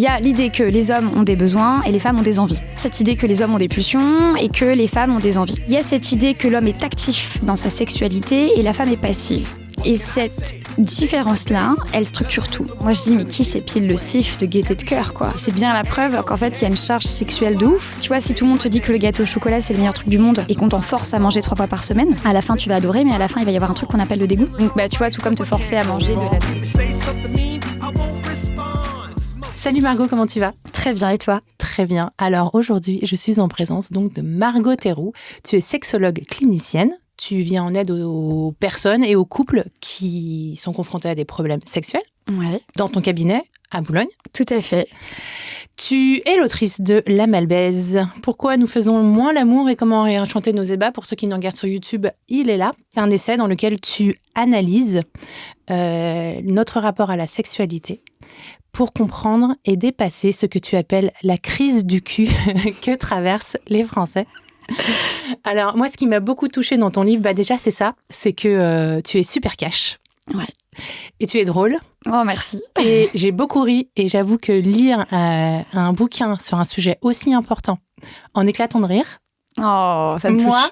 Il y a l'idée que les hommes ont des besoins et les femmes ont des envies. Cette idée que les hommes ont des pulsions et que les femmes ont des envies. Il y a cette idée que l'homme est actif dans sa sexualité et la femme est passive. Et cette différence-là, elle structure tout. Moi, je dis, mais qui s'épile le cif de gaieté de cœur, quoi? C'est bien la preuve qu'en fait, il y a une charge sexuelle de ouf. Tu vois, si tout le monde te dit que le gâteau au chocolat, c'est le meilleur truc du monde et qu'on t'en force à manger 3 fois par semaine, à la fin, tu vas adorer, mais à la fin, il va y avoir un truc qu'on appelle le dégoût. Donc, tu vois, tout comme te forcer à manger de la... Salut Margot, comment tu vas? Très bien, et toi? Très bien. Alors aujourd'hui, je suis en présence donc de Margot Théroux. Tu es sexologue clinicienne. Tu viens en aide aux personnes et aux couples qui sont confrontés à des problèmes sexuels. Ouais. Dans ton cabinet à Boulogne. Tout à fait. Tu es l'autrice de La Malbaise. Pourquoi nous faisons moins l'amour et comment réenchanter nos ébats? Pour ceux qui nous regardent sur YouTube, il est là. C'est un essai dans lequel tu analyses notre rapport à la sexualité pour comprendre et dépasser ce que tu appelles la crise du cul que traversent les Français. Alors, moi, ce qui m'a beaucoup touchée dans ton livre, déjà, c'est ça. C'est que tu es super cash. Ouais. Et tu es drôle. Oh, merci. Et j'ai beaucoup ri. Et j'avoue que lire un bouquin sur un sujet aussi important en éclatant de rire, oh, ça me touche. Moi,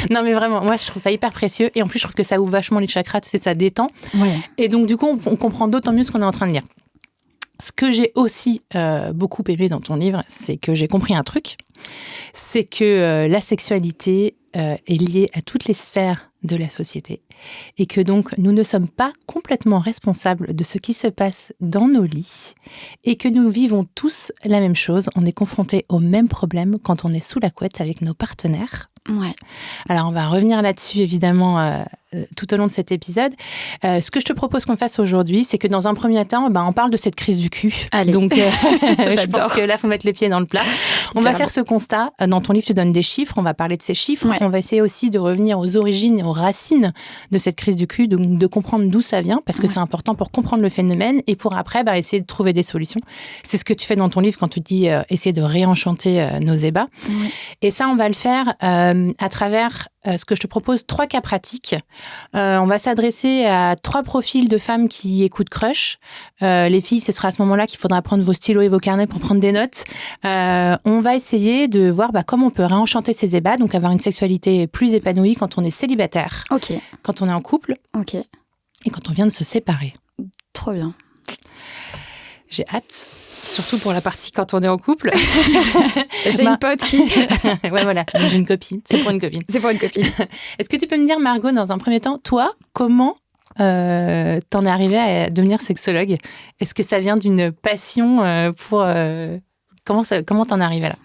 non mais vraiment, moi je trouve ça hyper précieux. Et en plus, je trouve que ça ouvre vachement les chakras, tu sais, ça détend. Ouais. Et donc, du coup, on comprend d'autant mieux ce qu'on est en train de lire. Ce que j'ai aussi beaucoup aimé dans ton livre, c'est que j'ai compris un truc. C'est que la sexualité est liée à toutes les sphères de la société. Et que donc, nous ne sommes pas complètement responsables de ce qui se passe dans nos lits. Et que nous vivons tous la même chose. On est confrontés aux mêmes problèmes quand on est sous la couette avec nos partenaires. Ouais. Alors, on va revenir là-dessus, évidemment, tout au long de cet épisode. Ce que je te propose qu'on fasse aujourd'hui, c'est que dans un premier temps, on parle de cette crise du cul. Allez. Donc, je pense que là, il faut mettre les pieds dans le plat. On va faire ce constat. Dans ton livre, tu donnes des chiffres. On va parler de ces chiffres. Ouais. On va essayer aussi de revenir aux origines et aux racines de cette crise du cul, donc de comprendre d'où ça vient, parce que c'est important pour comprendre le phénomène et pour après, essayer de trouver des solutions. C'est ce que tu fais dans ton livre quand tu dis essayer de réenchanter nos ébats. Ouais. Et ça, on va le faire à travers ce que je te propose, 3 cas pratiques. On va s'adresser à 3 profils de femmes qui écoutent Crush. Les filles, ce sera à ce moment-là qu'il faudra prendre vos stylos et vos carnets pour prendre des notes. On va essayer de voir comment on peut réenchanter ses ébats, donc avoir une sexualité plus épanouie quand on est célibataire, quand on est en couple et quand on vient de se séparer. Trop bien. J'ai hâte. Surtout pour la partie quand on est en couple. J'ai une pote qui... ouais, voilà. J'ai une copine. C'est pour une copine. C'est pour une copine. Est-ce que tu peux me dire, Margot, dans un premier temps, toi, comment t'en es arrivée à devenir sexologue? Est-ce que ça vient d'une passion pour... Comment t'en es arrivée là?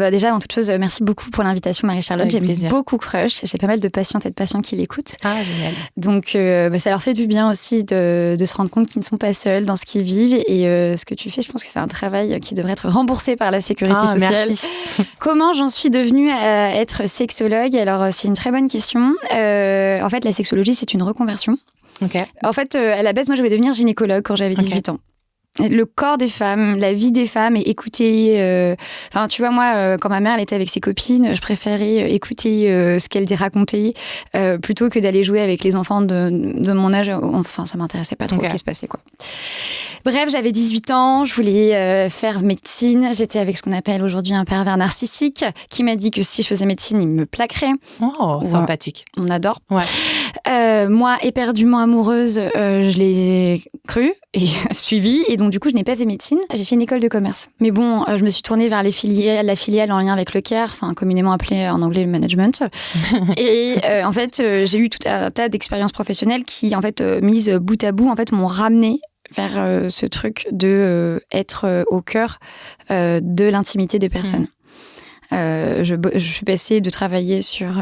Déjà, avant toute chose, merci beaucoup pour l'invitation, Marie-Charlotte. J'aime beaucoup Crush. J'ai pas mal de patientes et de patients qui l'écoutent. Ah, génial. Donc, ça leur fait du bien aussi de se rendre compte qu'ils ne sont pas seuls dans ce qu'ils vivent. Et ce que tu fais, je pense que c'est un travail qui devrait être remboursé par la sécurité sociale. Merci. Comment j'en suis devenue à être sexologue? Alors, c'est une très bonne question. En fait, la sexologie, c'est une reconversion. En fait, à la base, moi, je voulais devenir gynécologue quand j'avais 18 ans. Le corps des femmes, la vie des femmes et écouter... tu vois, moi, quand ma mère elle était avec ses copines, je préférais écouter ce qu'elle racontait plutôt que d'aller jouer avec les enfants de mon âge. Enfin, ça m'intéressait pas trop ce qui se passait, quoi. Bref, j'avais 18 ans, je voulais faire médecine. J'étais avec ce qu'on appelle aujourd'hui un pervers narcissique qui m'a dit que si je faisais médecine, il me plaquerait. Oh, sympathique. On adore. Ouais. Moi, éperdument amoureuse, je l'ai cru et suivi. Et donc, du coup, je n'ai pas fait médecine. J'ai fait une école de commerce. Mais bon, je me suis tournée vers la filiale en lien avec le CARE, communément appelé en anglais le management. Et en fait, j'ai eu tout un tas d'expériences professionnelles qui, en fait, mises bout à bout, en fait, m'ont ramenée vers ce truc de être au cœur de l'intimité des personnes. Je suis passée de travailler sur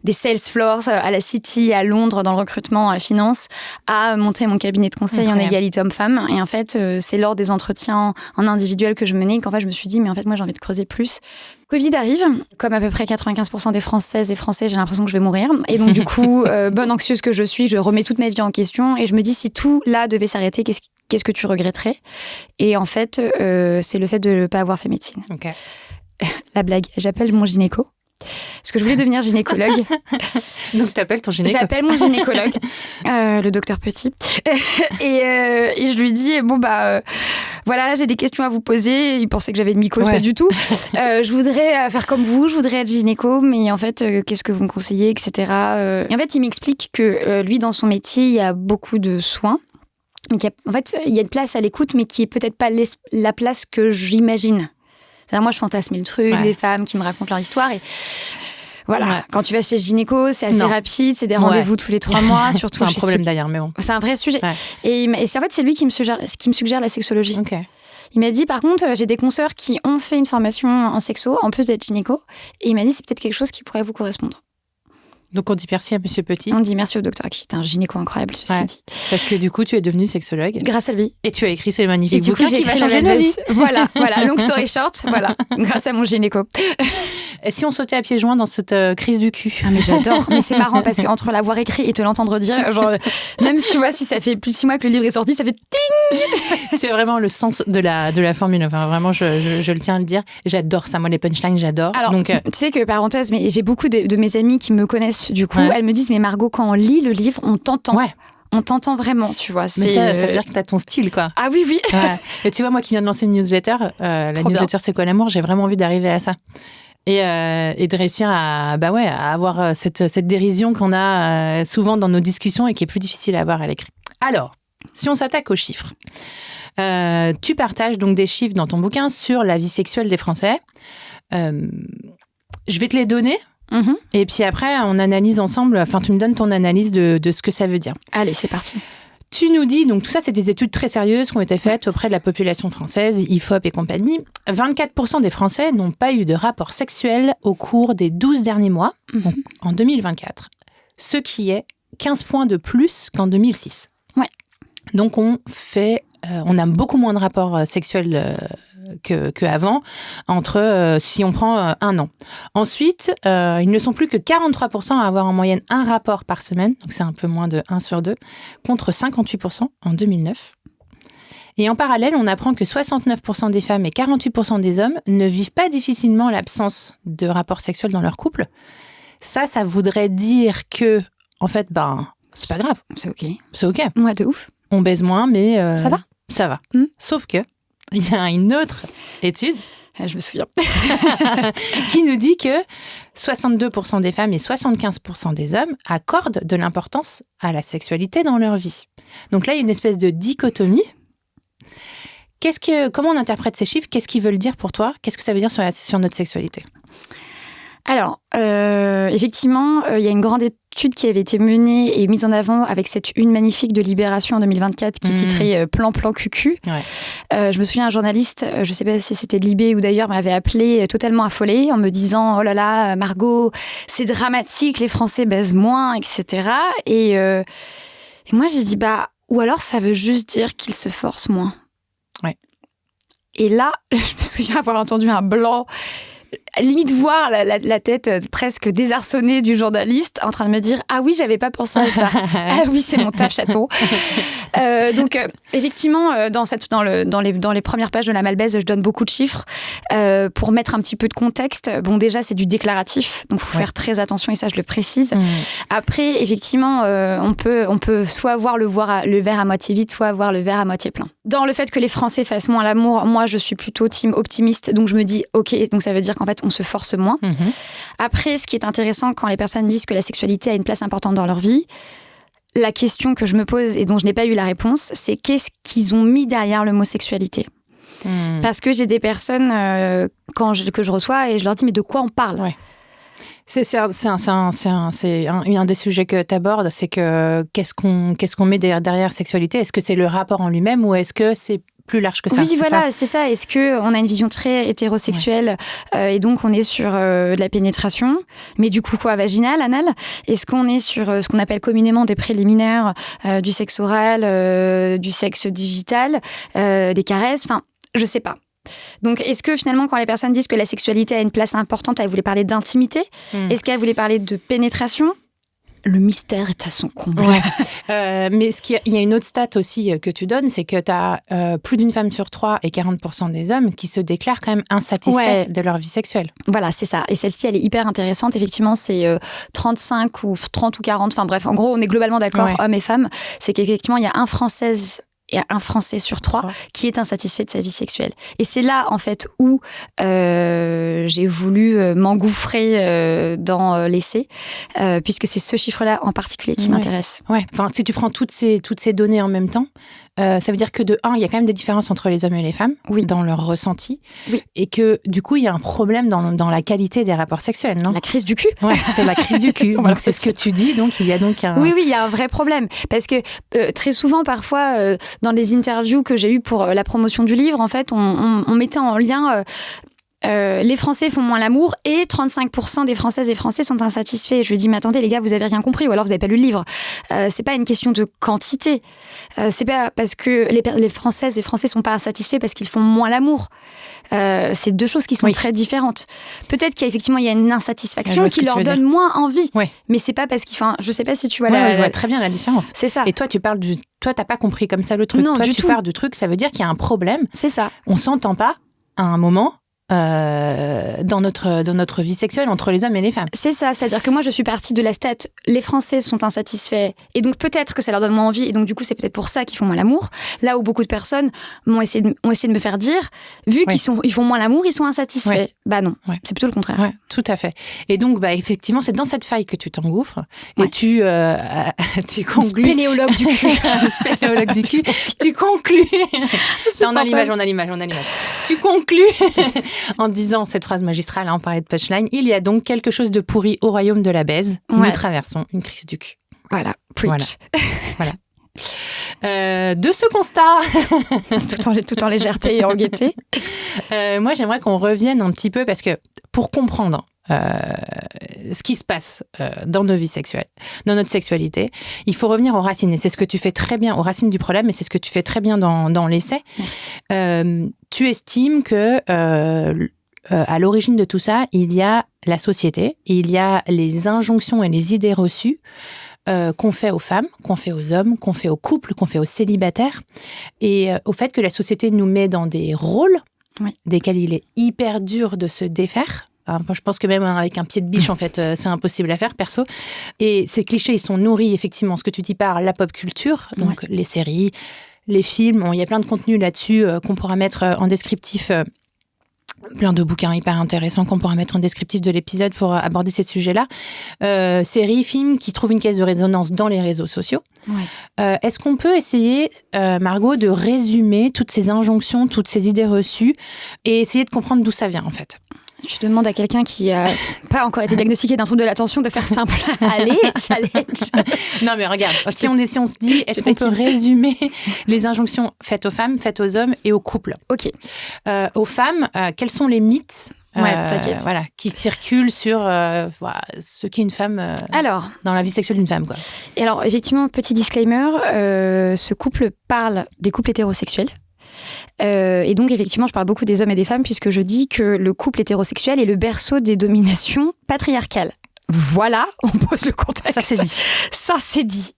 des sales floors à la City, à Londres, dans le recrutement, à la finance, à monter mon cabinet de conseil en égalité homme-femme. Et en fait, c'est lors des entretiens en individuel que je menais qu'en fait, je me suis dit, mais en fait, moi, j'ai envie de creuser plus. Covid arrive, comme à peu près 95% des Françaises et Français, j'ai l'impression que je vais mourir. Et donc, du coup, bonne anxieuse que je suis, je remets toute ma vie en question. Et je me dis, si tout, là, devait s'arrêter, qu'est-ce que tu regretterais? Et en fait, c'est le fait de ne pas avoir fait médecine. La blague, j'appelle mon gynéco. parce que je voulais devenir gynécologue. Donc, tu appelles ton gynécologue? J'appelle mon gynécologue, le docteur Petit. et je lui dis, voilà, j'ai des questions à vous poser. Il pensait que j'avais une mycose, pas du tout. Je voudrais faire comme vous, je voudrais être gynéco, mais en fait, qu'est-ce que vous me conseillez, etc. Et en fait, il m'explique que lui, dans son métier, il y a beaucoup de soins. Mais en fait, il y a une place à l'écoute, mais qui est peut-être pas la place que j'imagine. C'est-à-dire, moi, je fantasme le truc, des femmes qui me racontent leur histoire. Et voilà, quand tu vas chez le gynéco, c'est assez rapide, c'est des rendez-vous tous les 3 mois. Surtout c'est un problème d'ailleurs, mais bon. C'est un vrai sujet. Et c'est, en fait, c'est lui qui me suggère la sexologie. Okay. Il m'a dit, par contre, j'ai des consoeurs qui ont fait une formation en sexo, en plus d'être gynéco. Et il m'a dit, c'est peut-être quelque chose qui pourrait vous correspondre. Donc, on dit merci à Monsieur Petit. On dit merci au docteur, qui est un gynéco incroyable, ceci dit. Parce que du coup, tu es devenue sexologue. Grâce à lui. Et tu as écrit ce magnifique bouquin qui va changer nos vies. Voilà. Long story short, voilà. Grâce à mon gynéco. Et si on sautait à pieds joints dans cette crise du cul? Ah, mais j'adore. Mais c'est marrant parce qu'entre l'avoir écrit et te l'entendre dire, genre, même tu vois, si ça fait plus de 6 mois que le livre est sorti, ça fait ting. C'est vraiment le sens de la formule. Enfin, vraiment, je le tiens à le dire. J'adore ça. Moi, les punchlines, j'adore. Alors, donc, tu sais que, parenthèse, mais j'ai beaucoup de mes amis qui me connaissent. Du coup, elles me disent, mais Margot, quand on lit le livre, on t'entend. Ouais. On t'entend vraiment, tu vois. Mais ça veut dire que t'as ton style, quoi. Ah oui. Ouais. Et tu vois, moi qui viens de lancer une newsletter, la newsletter C'est quoi l'amour, j'ai vraiment envie d'arriver à ça. Et de réussir à avoir cette dérision qu'on a souvent dans nos discussions et qui est plus difficile à avoir à l'écrit. Alors, si on s'attaque aux chiffres, tu partages donc des chiffres dans ton bouquin sur la vie sexuelle des Français. Je vais te les donner. Et puis après, on analyse ensemble, enfin, tu me donnes ton analyse de ce que ça veut dire. Allez, c'est parti. Tu nous dis, donc tout ça, c'est des études très sérieuses qui ont été faites auprès de la population française, IFOP et compagnie. 24% des Français n'ont pas eu de rapport sexuel au cours des 12 derniers mois, donc en 2024. Ce qui est 15 points de plus qu'en 2006. Ouais. Donc on a beaucoup moins de rapports sexuels qu'avant, si on prend un an. Ensuite, ils ne sont plus que 43% à avoir en moyenne un rapport par semaine, donc c'est un peu moins de 1 sur 2, contre 58% en 2009. Et en parallèle, on apprend que 69% des femmes et 48% des hommes ne vivent pas difficilement l'absence de rapports sexuels dans leur couple. Ça voudrait dire que, en fait, c'est pas grave. C'est OK. C'est OK. Ouais, de ouf. On baise moins, mais... ça va. Ça va. Sauf que il y a une autre étude, je me souviens, qui nous dit que 62% des femmes et 75% des hommes accordent de l'importance à la sexualité dans leur vie. Donc là, il y a une espèce de dichotomie. Comment on interprète ces chiffres? Qu'est-ce qu'ils veulent dire pour toi? Qu'est-ce que ça veut dire sur notre sexualité? Alors, effectivement, il y a une grande étude qui avait été menée et mise en avant avec cette une magnifique de Libération en 2024 qui titrait Plan Cucu. Ouais. Je me souviens, un journaliste, je ne sais pas si c'était Libé ou d'ailleurs, m'avait appelé totalement affolée en me disant « Oh là là, Margot, c'est dramatique, les Français baisent moins, etc. » Et moi, j'ai dit « ou alors ça veut juste dire qu'ils se forcent moins. » Ouais. Et là, je me souviens avoir entendu un blanc, limite voir la tête presque désarçonnée du journaliste en train de me dire « Ah oui, j'avais pas pensé à ça. Ah oui, c'est mon taf chaton. » Donc, effectivement, dans les premières pages de la Malbaise, je donne beaucoup de chiffres pour mettre un petit peu de contexte. Bon, déjà, c'est du déclaratif, donc il faut faire très attention et ça, je le précise. Après, effectivement, on peut soit voir le verre à moitié vide, soit voir le verre à moitié plein. Dans le fait que les Français fassent moins l'amour, moi, je suis plutôt team optimiste, donc je me dis « Ok, donc ça veut dire qu'en fait, on se force moins. » Après, ce qui est intéressant quand les personnes disent que la sexualité a une place importante dans leur vie, la question que je me pose et dont je n'ai pas eu la réponse, c'est qu'est-ce qu'ils ont mis derrière le mot sexualité? Parce que j'ai des personnes que je reçois et je leur dis « Mais de quoi on parle ?» C'est un des sujets que tu abordes, c'est que qu'est-ce qu'on met derrière sexualité? Est-ce que c'est le rapport en lui-même ou est-ce que c'est plus large que ça? Oui, voilà, c'est ça. Est-ce qu'on a une vision très hétérosexuelle et donc on est sur de la pénétration, mais du coup quoi, vaginale, anale? Est-ce qu'on est sur ce qu'on appelle communément des préliminaires, du sexe oral, du sexe digital, des caresses? Enfin, je sais pas. Donc, est-ce que finalement, quand les personnes disent que la sexualité a une place importante, elles voulaient parler d'intimité? Est-ce qu'elles voulaient parler de pénétration? le mystère est à son comble. Ouais. Mais il y a une autre stat aussi que tu donnes, c'est que tu as plus d'une femme sur 3 et 40% des hommes qui se déclarent quand même insatisfaits de leur vie sexuelle. Voilà, c'est ça. Et celle-ci, elle est hyper intéressante. Effectivement, c'est 35 ou 30 ou 40. Enfin bref, en gros, on est globalement d'accord, hommes et femmes. C'est qu'effectivement, il y a un Français sur 3 qui est insatisfait de sa vie sexuelle. Et c'est là, en fait, où j'ai voulu m'engouffrer dans l'essai, puisque c'est ce chiffre-là en particulier qui m'intéresse. Ouais. Enfin, si tu prends toutes ces données en même temps, ça veut dire que de un, il y a quand même des différences entre les hommes et les femmes dans leur ressenti. Oui. Et que, du coup, il y a un problème dans la qualité des rapports sexuels, non ? La crise du cul. Ouais, c'est la crise du cul. Donc, c'est ce que tu dis. Donc, il y a donc un... Oui, il y a un vrai problème. Parce que très souvent, parfois, dans des interviews que j'ai eues pour la promotion du livre, en fait, on mettait en lien... les Français font moins l'amour et 35% des Françaises et Français sont insatisfaits. Je lui dis, mais attendez les gars, vous avez rien compris ou alors vous avez pas lu le livre. C'est pas une question de quantité. C'est pas parce que les Françaises et Français sont pas insatisfaits parce qu'ils font moins l'amour. C'est deux choses qui sont très différentes. Peut-être qu'effectivement il y a une insatisfaction qui leur donne moins envie. Mais c'est pas parce je sais pas si tu vois je vois très bien la différence. C'est ça. Et toi toi t'as pas compris comme ça le truc. Non, toi du tu tout. pars du truc, ça veut dire qu'il y a un problème. C'est ça. On s'entend pas à un moment. Dans notre vie sexuelle entre les hommes et les femmes. C'est ça, c'est-à-dire que moi je suis partie de la stat, les Français sont insatisfaits et donc peut-être que ça leur donne moins envie et donc du coup c'est peut-être pour ça qu'ils font moins l'amour. Là où beaucoup de personnes ont essayé de me faire dire, vu qu'ils font moins l'amour, ils sont insatisfaits. Bah non, c'est plutôt le contraire. Ouais, tout à fait. Et donc effectivement c'est dans cette faille que tu t'engouffres et tu conclus. Spéléologue du cul. Spéléologue du cul. Tu conclus. On a l'image. Tu conclus. En disant cette phrase magistrale, on parlait de punchline, il y a donc quelque chose de pourri au royaume de la baise. Nous traversons une crise du cul. Voilà, preach. Voilà. De ce constat, tout en légèreté et en gaieté, moi j'aimerais qu'on revienne un petit peu parce que pour comprendre ce qui se passe dans nos vies sexuelles, dans notre sexualité, il faut revenir aux racines. Et c'est ce que tu fais très bien, aux racines du problème, et c'est ce que tu fais très bien dans l'essai. Tu estimes que à l'origine de tout ça, il y a la société, il y a les injonctions et les idées reçues qu'on fait aux femmes, qu'on fait aux hommes, qu'on fait aux couples, qu'on fait aux célibataires, et au fait que la société nous met dans des rôles desquels il est hyper dur de se défaire. Je pense que même avec un pied de biche, en fait, c'est impossible à faire, perso. Et ces clichés, ils sont nourris, effectivement, ce que tu dis par la pop culture, donc les séries, les films. Il y a plein de contenus là-dessus qu'on pourra mettre en descriptif. Plein de bouquins hyper intéressants qu'on pourra mettre en descriptif de l'épisode pour aborder ces sujets-là. Séries, films qui trouvent une caisse de résonance dans les réseaux sociaux. Est-ce qu'on peut essayer, Margot, de résumer toutes ces injonctions, toutes ces idées reçues et essayer de comprendre d'où ça vient, en fait ? Je demande à quelqu'un qui n'a pas encore été diagnostiqué d'un trouble de l'attention de faire simple. Allez, challenge. Non, mais regarde, si on se dit, est-ce qu'on peut résumer les injonctions faites aux femmes, faites aux hommes et aux couples ? Ok. Aux femmes, quels sont les mythes t'inquiète. Qui circulent sur ce qu'est une femme dans la vie sexuelle d'une femme, quoi. Et alors, effectivement, petit disclaimer, ce couple parle des couples hétérosexuels. Et donc, effectivement, je parle beaucoup des hommes et des femmes puisque je dis que le couple hétérosexuel est le berceau des dominations patriarcales. Voilà, on pose le contexte. Ça, c'est dit.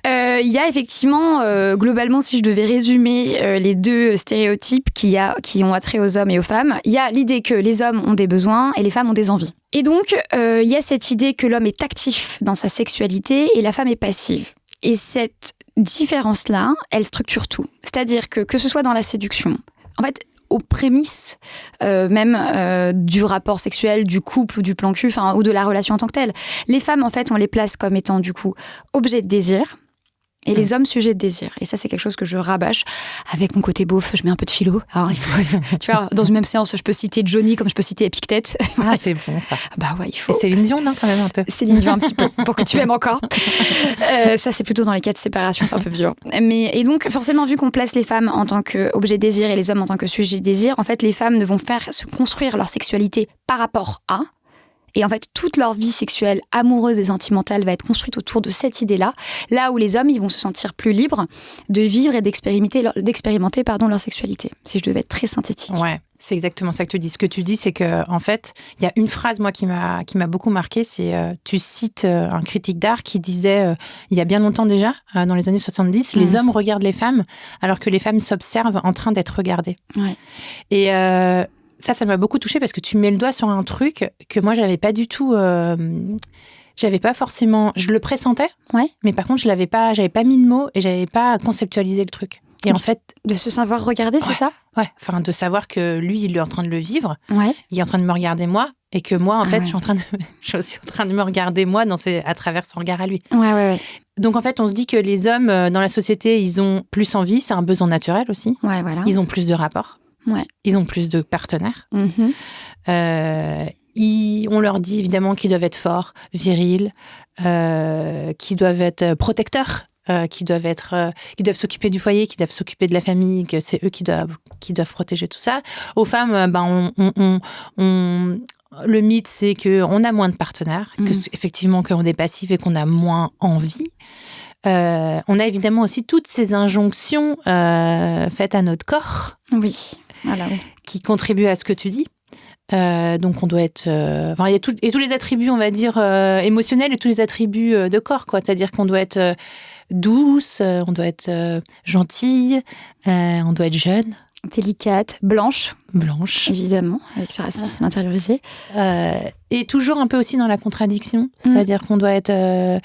Il y a effectivement, globalement, si je devais résumer les deux stéréotypes qui ont attrait aux hommes et aux femmes, il y a l'idée que les hommes ont des besoins et les femmes ont des envies. Et donc, il y a cette idée que l'homme est actif dans sa sexualité et la femme est passive. Et cette différence-là, elle structure tout. C'est-à-dire que ce soit dans la séduction, en fait, aux prémices du rapport sexuel, du couple ou du plan cul, ou de la relation en tant que telle, les femmes, en fait, on les place comme étant, du coup, objets de désir. Et les hommes sujets de désir. Et ça, c'est quelque chose que je rabâche. Avec mon côté beauf, je mets un peu de philo. Alors, il faut, tu vois, dans une même séance, je peux citer Johnny comme je peux citer Épictète. Ah, c'est bon, ça. Bah ouais, il faut. Et Céline Dion, non, quand même, un peu. Céline Dion, un petit peu, pour que tu m'aimes encore. Ça, c'est plutôt dans les cas de séparation, c'est un peu dur. Et donc, forcément, vu qu'on place les femmes en tant qu'objet de désir et les hommes en tant que sujet de désir, en fait, les femmes ne vont faire se construire leur sexualité par rapport à... Et en fait, toute leur vie sexuelle, amoureuse et sentimentale va être construite autour de cette idée-là. Là où les hommes, ils vont se sentir plus libres de vivre et d'expérimenter leur sexualité, si je devais être très synthétique. Ouais. C'est exactement ça que tu dis. Ce que tu dis, c'est que en fait, il y a une phrase moi qui m'a beaucoup marqué. C'est tu cites un critique d'art qui disait il y a bien longtemps déjà, dans les années 70, les hommes regardent les femmes alors que les femmes s'observent en train d'être regardées. Ouais. Et ça m'a beaucoup touchée parce que tu mets le doigt sur un truc que moi j'avais pas du tout. J'avais pas forcément. Je le pressentais, mais par contre j'avais pas mis de mots et j'avais pas conceptualisé le truc. Et en fait, de se savoir regarder, c'est ça ? Ouais, enfin de savoir que lui, il est en train de le vivre, ouais. Il est en train de me regarder moi, et que moi, en fait, je suis aussi en train de me regarder moi à travers son regard à lui. Ouais. Donc en fait, on se dit que les hommes dans la société, ils ont plus envie, c'est un besoin naturel aussi. Ouais, voilà. Ils ont plus de rapports. Ouais. Ils ont plus de partenaires. Mm-hmm. On leur dit évidemment qu'ils doivent être forts, virils, qu'ils doivent être protecteurs. Qui doivent s'occuper du foyer, qui doivent s'occuper de la famille, que c'est eux qui doivent protéger tout ça. Aux femmes, le mythe, c'est qu'on a moins de partenaires, effectivement qu'on est passif et qu'on a moins envie. On a évidemment aussi toutes ces injonctions faites à notre corps, qui contribuent à ce que tu dis. Donc on doit être il y a tous les attributs, on va dire, émotionnels et tous les attributs de corps, quoi. C'est-à-dire qu'on doit être douce, on doit être gentille, on doit être jeune, délicate, blanche, évidemment, avec ce racisme intériorisé, et toujours un peu aussi dans la contradiction. C'est-à-dire qu'on doit être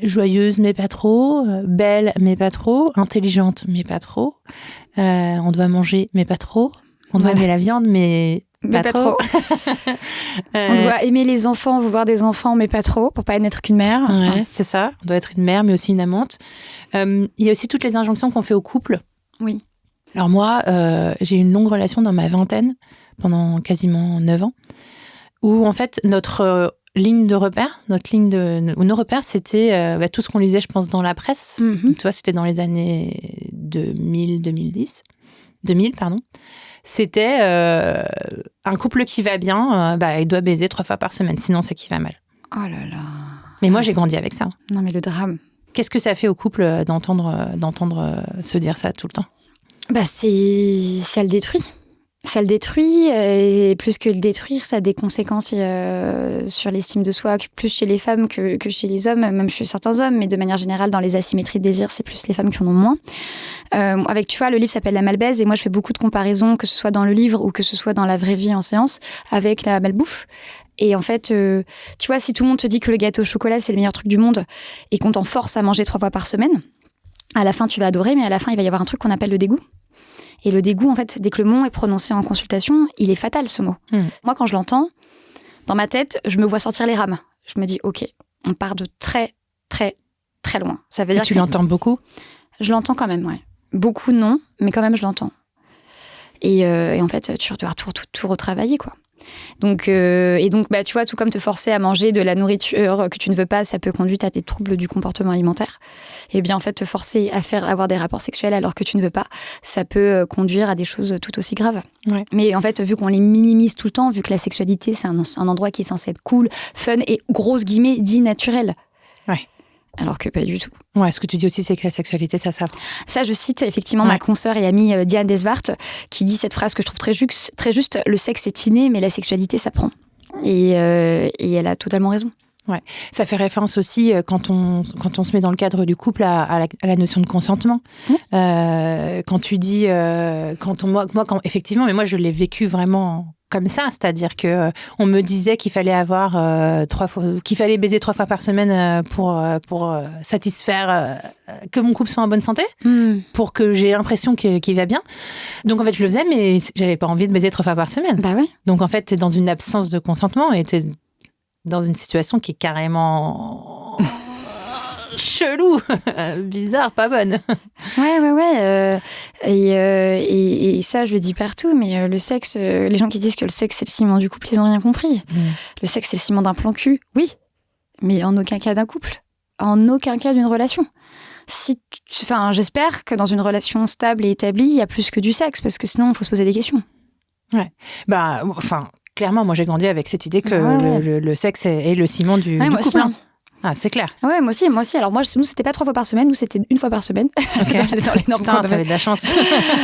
joyeuse mais pas trop, belle mais pas trop, intelligente mais pas trop. On doit manger mais pas trop. On doit aimer la viande mais pas trop. On doit aimer les enfants, vouloir des enfants mais pas trop, pour pas n'être qu'une mère. Ouais, c'est ça. On doit être une mère mais aussi une amante. Il y a aussi toutes les injonctions qu'on fait au couple. Oui. Alors moi, j'ai eu une longue relation dans ma vingtaine, pendant quasiment 9 ans, où en fait notre ligne de repère, nos repères, c'était tout ce qu'on lisait, je pense, dans la presse. Mm-hmm. Tu vois, c'était dans les années 2000, pardon. C'était un couple qui va bien, il doit baiser 3 fois par semaine, sinon c'est qu'il va mal. Oh là là. Mais moi, j'ai grandi avec ça. Non, mais le drame. Qu'est-ce que ça fait au couple d'entendre se dire ça tout le temps ? Ça le détruit. Ça le détruit, et plus que le détruire, ça a des conséquences sur l'estime de soi, plus chez les femmes que chez les hommes, même chez certains hommes, mais de manière générale, dans les asymétries de désir, c'est plus les femmes qui en ont moins. Tu vois, le livre s'appelle La Malbaise, et moi je fais beaucoup de comparaisons, que ce soit dans le livre ou que ce soit dans la vraie vie en séance, avec la malbouffe. Et en fait, tu vois, si tout le monde te dit que le gâteau au chocolat, c'est le meilleur truc du monde, et qu'on t'en force à manger 3 fois par semaine, à la fin, tu vas adorer, mais à la fin, il va y avoir un truc qu'on appelle le dégoût. Et le dégoût, en fait, dès que le mot est prononcé en consultation, il est fatal, ce mot. Moi, quand je l'entends, dans ma tête, je me vois sortir les rames. Je me dis, OK, on part de très, très, très loin. Ça veut dire tu l'entends beaucoup ? Je l'entends quand même, ouais. Beaucoup, non, mais quand même, je l'entends. Et en fait, tu dois tout retravailler, quoi. Donc, tu vois, tout comme te forcer à manger de la nourriture que tu ne veux pas, ça peut conduire à des troubles du comportement alimentaire. Et bien, en fait, te forcer à avoir des rapports sexuels alors que tu ne veux pas, ça peut conduire à des choses tout aussi graves. Ouais. Mais en fait, vu qu'on les minimise tout le temps, vu que la sexualité, c'est un endroit qui est censé être cool, fun et, grosses guillemets, dit naturel. Ouais. Alors que pas du tout. Ouais, ce que tu dis aussi, c'est que la sexualité, ça s'apprend. Ça, je cite effectivement ma consoeur et amie Diane Desvart, qui dit cette phrase que je trouve très juste, le sexe est inné, mais la sexualité s'apprend. Et elle a totalement raison. Ouais. Ça fait référence aussi, quand on se met dans le cadre du couple, à la notion de consentement. Quand tu dis... effectivement, mais moi, je l'ai vécu vraiment comme ça, c'est-à-dire que on me disait qu'il fallait qu'il fallait baiser 3 fois par semaine pour satisfaire que mon couple soit en bonne santé, pour que j'ai l'impression qu'il va bien. Donc en fait, je le faisais, mais j'avais pas envie de baiser 3 fois par semaine. Bah ouais. Donc en fait, t'es dans une absence de consentement et t'es dans une situation qui est carrément chelou, bizarre, pas bonne. Ouais. Et ça, je le dis partout, mais le sexe, les gens qui disent que le sexe, c'est le ciment du couple, ils n'ont rien compris. Le sexe, c'est le ciment d'un plan cul, oui, mais en aucun cas d'un couple, en aucun cas d'une relation. J'espère que dans une relation stable et établie, il y a plus que du sexe, parce que sinon, il faut se poser des questions. Ouais, clairement, moi, j'ai grandi avec cette idée que le sexe est le ciment du couple. Ah, c'est clair. Ouais, moi aussi. Alors nous, c'était pas 3 fois par semaine, nous, c'était 1 fois par semaine. Okay. dans les normes. Putain, t'avais de la chance.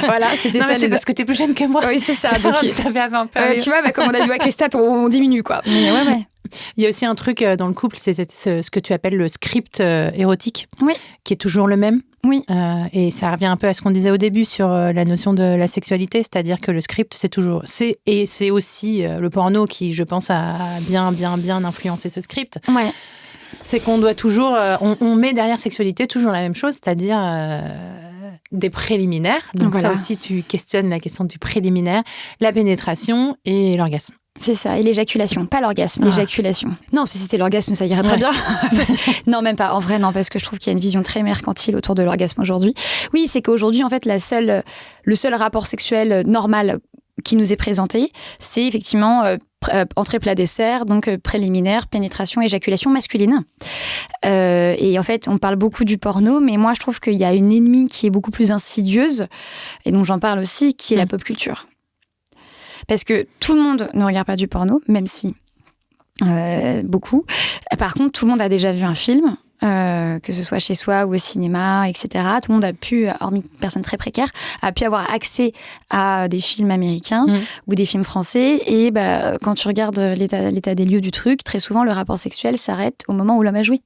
Voilà, c'était ça. Mais c'est parce que t'es plus jeune que moi. Oui, c'est ça. Donc, t'avais un peu... tu vois, comme on a vu avec les stats, on diminue, quoi. Mais ouais. Il y a aussi un truc dans le couple, c'est ce que tu appelles le script érotique, oui. qui est toujours le même. Oui. Et ça revient un peu à ce qu'on disait au début sur la notion de la sexualité, c'est-à-dire que le script, c'est aussi le porno qui, je pense, a bien influencé ce script. Ouais. C'est qu'on doit toujours, on met derrière sexualité toujours la même chose, c'est-à-dire des préliminaires. Donc voilà. Ça aussi, tu questionnes la question du préliminaire, la pénétration et l'orgasme. C'est ça, et l'éjaculation, pas l'orgasme, l'éjaculation. Non, si c'était l'orgasme, ça irait très bien. Non, même pas, en vrai, non, parce que je trouve qu'il y a une vision très mercantile autour de l'orgasme aujourd'hui. Oui, c'est qu'aujourd'hui, en fait, le seul rapport sexuel normal qui nous est présenté, c'est effectivement entrée plat dessert, donc préliminaire, pénétration, éjaculation masculine. Et en fait, on parle beaucoup du porno, mais moi, je trouve qu'il y a une ennemie qui est beaucoup plus insidieuse, et dont j'en parle aussi, qui est la pop culture. Parce que tout le monde ne regarde pas du porno, même si beaucoup. Par contre, tout le monde a déjà vu un film, que ce soit chez soi ou au cinéma, etc. Tout le monde a pu, hormis personnes très précaires, a pu avoir accès à des films américains ou des films français. Et quand tu regardes l'état des lieux du truc, très souvent, le rapport sexuel s'arrête au moment où l'homme a joué.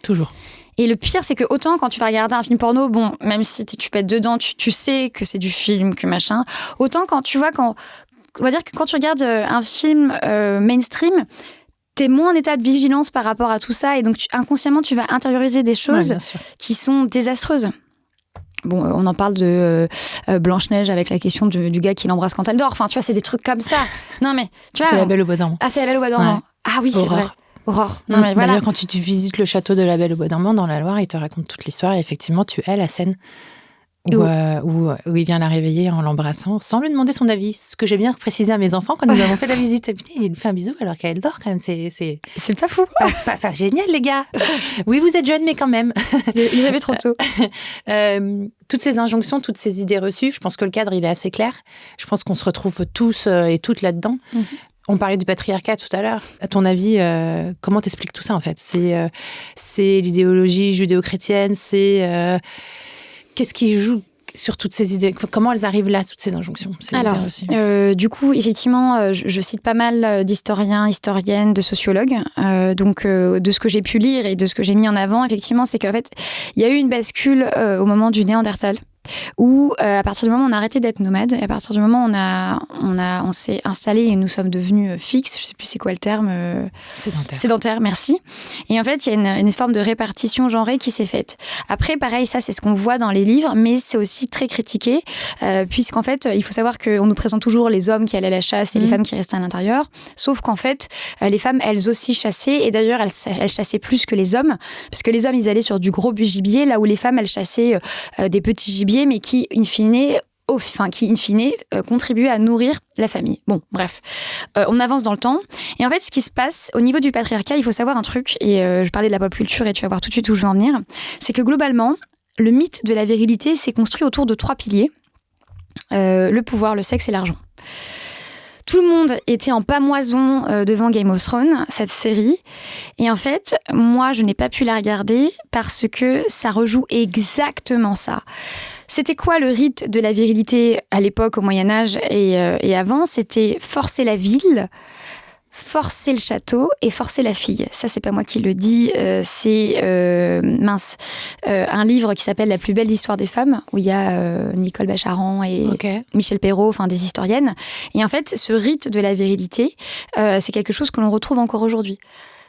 Toujours. Et le pire, c'est que autant quand tu vas regarder un film porno, bon, même si tu pètes dedans, tu sais que c'est du film, que machin. Autant quand tu vois, on va dire que quand tu regardes un film mainstream, t'es moins en état de vigilance par rapport à tout ça, et donc inconsciemment tu vas intérioriser des choses qui sont désastreuses. Bon, on en parle de Blanche-Neige avec la question du gars qui l'embrasse quand elle dort. Enfin, tu vois, c'est des trucs comme ça. Non mais, tu vois. C'est La Belle au Bois dormant. Ah, c'est La Belle au Bois dormant. Ouais. Ah oui, c'est vrai. Aurore. Non, mais voilà. D'ailleurs, quand tu visites le château de La Belle au Bois dormant dans la Loire, il te raconte toute l'histoire, et effectivement, tu es la scène où il vient la réveiller en l'embrassant sans lui demander son avis. Ce que j'ai bien précisé à mes enfants quand nous avons fait la visite. Putain, il lui fait un bisou alors qu'elle dort quand même. C'est pas fou. Pas génial, les gars. Oui, vous êtes jeunes, mais quand même. Il rêvait trop tôt. Toutes ces injonctions, toutes ces idées reçues, je pense que le cadre, il est assez clair. Je pense qu'on se retrouve tous et toutes là-dedans. On parlait du patriarcat tout à l'heure. À ton avis, comment t'expliques tout ça, en fait ? C'est l'idéologie judéo-chrétienne, qu'est-ce qui joue sur toutes ces idées ? Comment elles arrivent là, toutes ces injonctions ? Alors, du coup, effectivement, je cite pas mal d'historiens, historiennes, de sociologues. Donc, de ce que j'ai pu lire et de ce que j'ai mis en avant, effectivement, c'est qu'en fait, il y a eu une bascule au moment du Néandertal, où à partir du moment où on a arrêté d'être nomade, et à partir du moment où on s'est installé et nous sommes devenus fixes, je sais plus c'est quoi le terme, sédentaire, merci. Et en fait, il y a une forme de répartition genrée qui s'est faite. Après, pareil, ça c'est ce qu'on voit dans les livres, mais c'est aussi très critiqué, puisqu'en fait, il faut savoir qu'on nous présente toujours les hommes qui allaient à la chasse et les femmes qui restaient à l'intérieur, sauf qu'en fait, les femmes, elles aussi chassaient, et d'ailleurs, elles chassaient plus que les hommes, parce que les hommes, ils allaient sur du gros gibier, là où les femmes, elles chassaient des petits gibiers, mais qui, in fine, contribuaient à nourrir la famille. Bon, bref. On avance dans le temps. Et en fait, ce qui se passe au niveau du patriarcat, il faut savoir un truc, et je parlais de la pop culture, et tu vas voir tout de suite où je veux en venir, c'est que globalement, le mythe de la virilité s'est construit autour de 3 piliers. Le pouvoir, le sexe et l'argent. Tout le monde était en pamoison devant Game of Thrones, cette série. Et en fait, moi, je n'ai pas pu la regarder parce que ça rejoue exactement ça. C'était quoi le rite de la virilité à l'époque, au Moyen-Âge et avant ? C'était forcer la ville, forcer le château et forcer la fille. Ça, c'est pas moi qui le dis, c'est un livre qui s'appelle La plus belle histoire des femmes, où il y a Nicole Bacharan et Michel Perrault, enfin des historiennes. Et en fait, ce rite de la virilité, c'est quelque chose que l'on retrouve encore aujourd'hui.